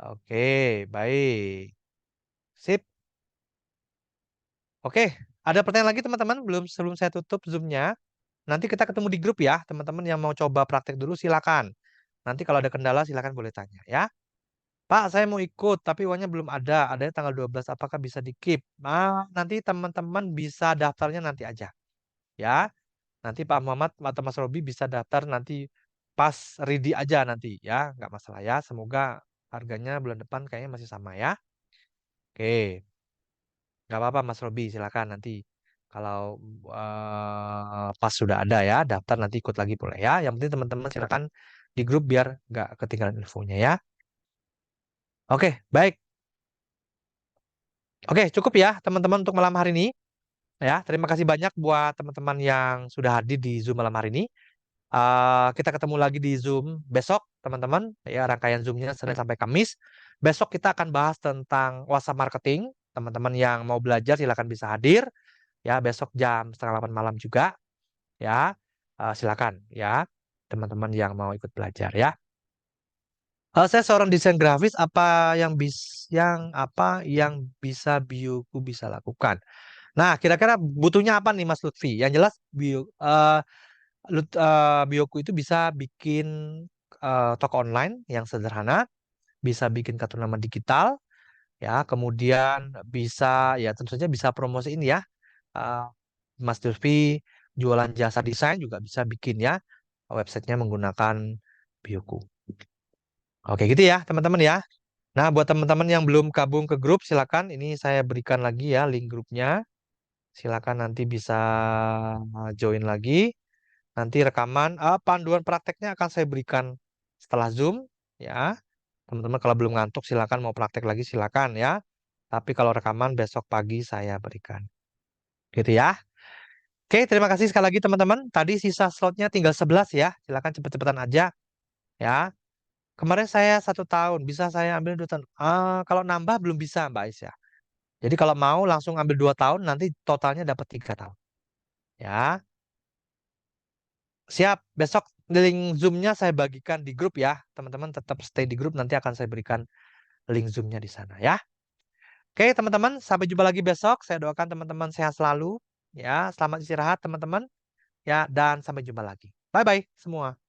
Oke, baik. Sip. Oke, ada pertanyaan lagi teman-teman belum sebelum saya tutup Zoom-nya. Nanti kita ketemu di grup ya, teman-teman yang mau coba praktek dulu silakan. Nanti kalau ada kendala silakan boleh tanya ya. Pak, saya mau ikut tapi uangnya belum ada. Adanya tanggal 12, apakah bisa di-keep? Nah, nanti teman-teman bisa daftarnya nanti aja. Ya. Nanti Pak Muhammad atau Mas Robi bisa daftar nanti pas ready aja nanti ya, nggak masalah ya. Semoga harganya bulan depan kayaknya masih sama ya. Oke, nggak apa-apa Mas Robi, silakan nanti kalau pas sudah ada ya daftar nanti ikut lagi boleh ya. Yang penting teman-teman silakan di grup biar nggak ketinggalan infonya ya. Oke, baik. Oke, cukup ya teman-teman untuk malam hari ini. Ya, terima kasih banyak buat teman-teman yang sudah hadir di Zoom malam hari ini. Kita ketemu lagi di Zoom besok, teman-teman. Ya, rangkaian Zoom-nya Senin sampai Kamis. Besok kita akan bahas tentang WhatsApp marketing. Teman-teman yang mau belajar silakan bisa hadir. Ya, besok jam setengah 8 malam juga. Ya, silakan ya, teman-teman yang mau ikut belajar ya. Saya seorang desain grafis. Apa yang bisa Bioku bisa lakukan? Nah, kira-kira butuhnya apa nih Mas Lutfi? Yang jelas Bioku itu bisa bikin toko online yang sederhana, bisa bikin kartu nama digital, ya, kemudian bisa ya tentu saja bisa promosiin ya. Eh, Mas Lutfi jualan jasa desain juga bisa bikin ya websitenya menggunakan Bioku. Oke gitu ya teman-teman ya. Nah buat teman-teman yang belum gabung ke grup silakan ini saya berikan lagi ya link grupnya. Silakan nanti bisa join lagi. Nanti rekaman, panduan prakteknya akan saya berikan setelah Zoom, ya. Teman-teman kalau belum ngantuk silakan mau praktek lagi silakan ya. Tapi kalau rekaman besok pagi saya berikan. Gitu ya. Oke, terima kasih sekali lagi teman-teman. Tadi sisa slotnya tinggal 11 ya. Silakan cepet-cepetan aja ya. Kemarin saya 1 tahun, bisa saya ambil 2 tahun. Kalau nambah belum bisa Mbak Aisyah. Jadi kalau mau langsung ambil 2 tahun, nanti totalnya dapat 3 tahun. Ya, siap. Besok link Zoom-nya saya bagikan di grup ya. Teman-teman tetap stay di grup, nanti akan saya berikan link Zoom-nya di sana ya. Oke teman-teman, sampai jumpa lagi besok. Saya doakan teman-teman sehat selalu. Ya, selamat istirahat teman-teman. Ya, dan sampai jumpa lagi. Bye-bye semua.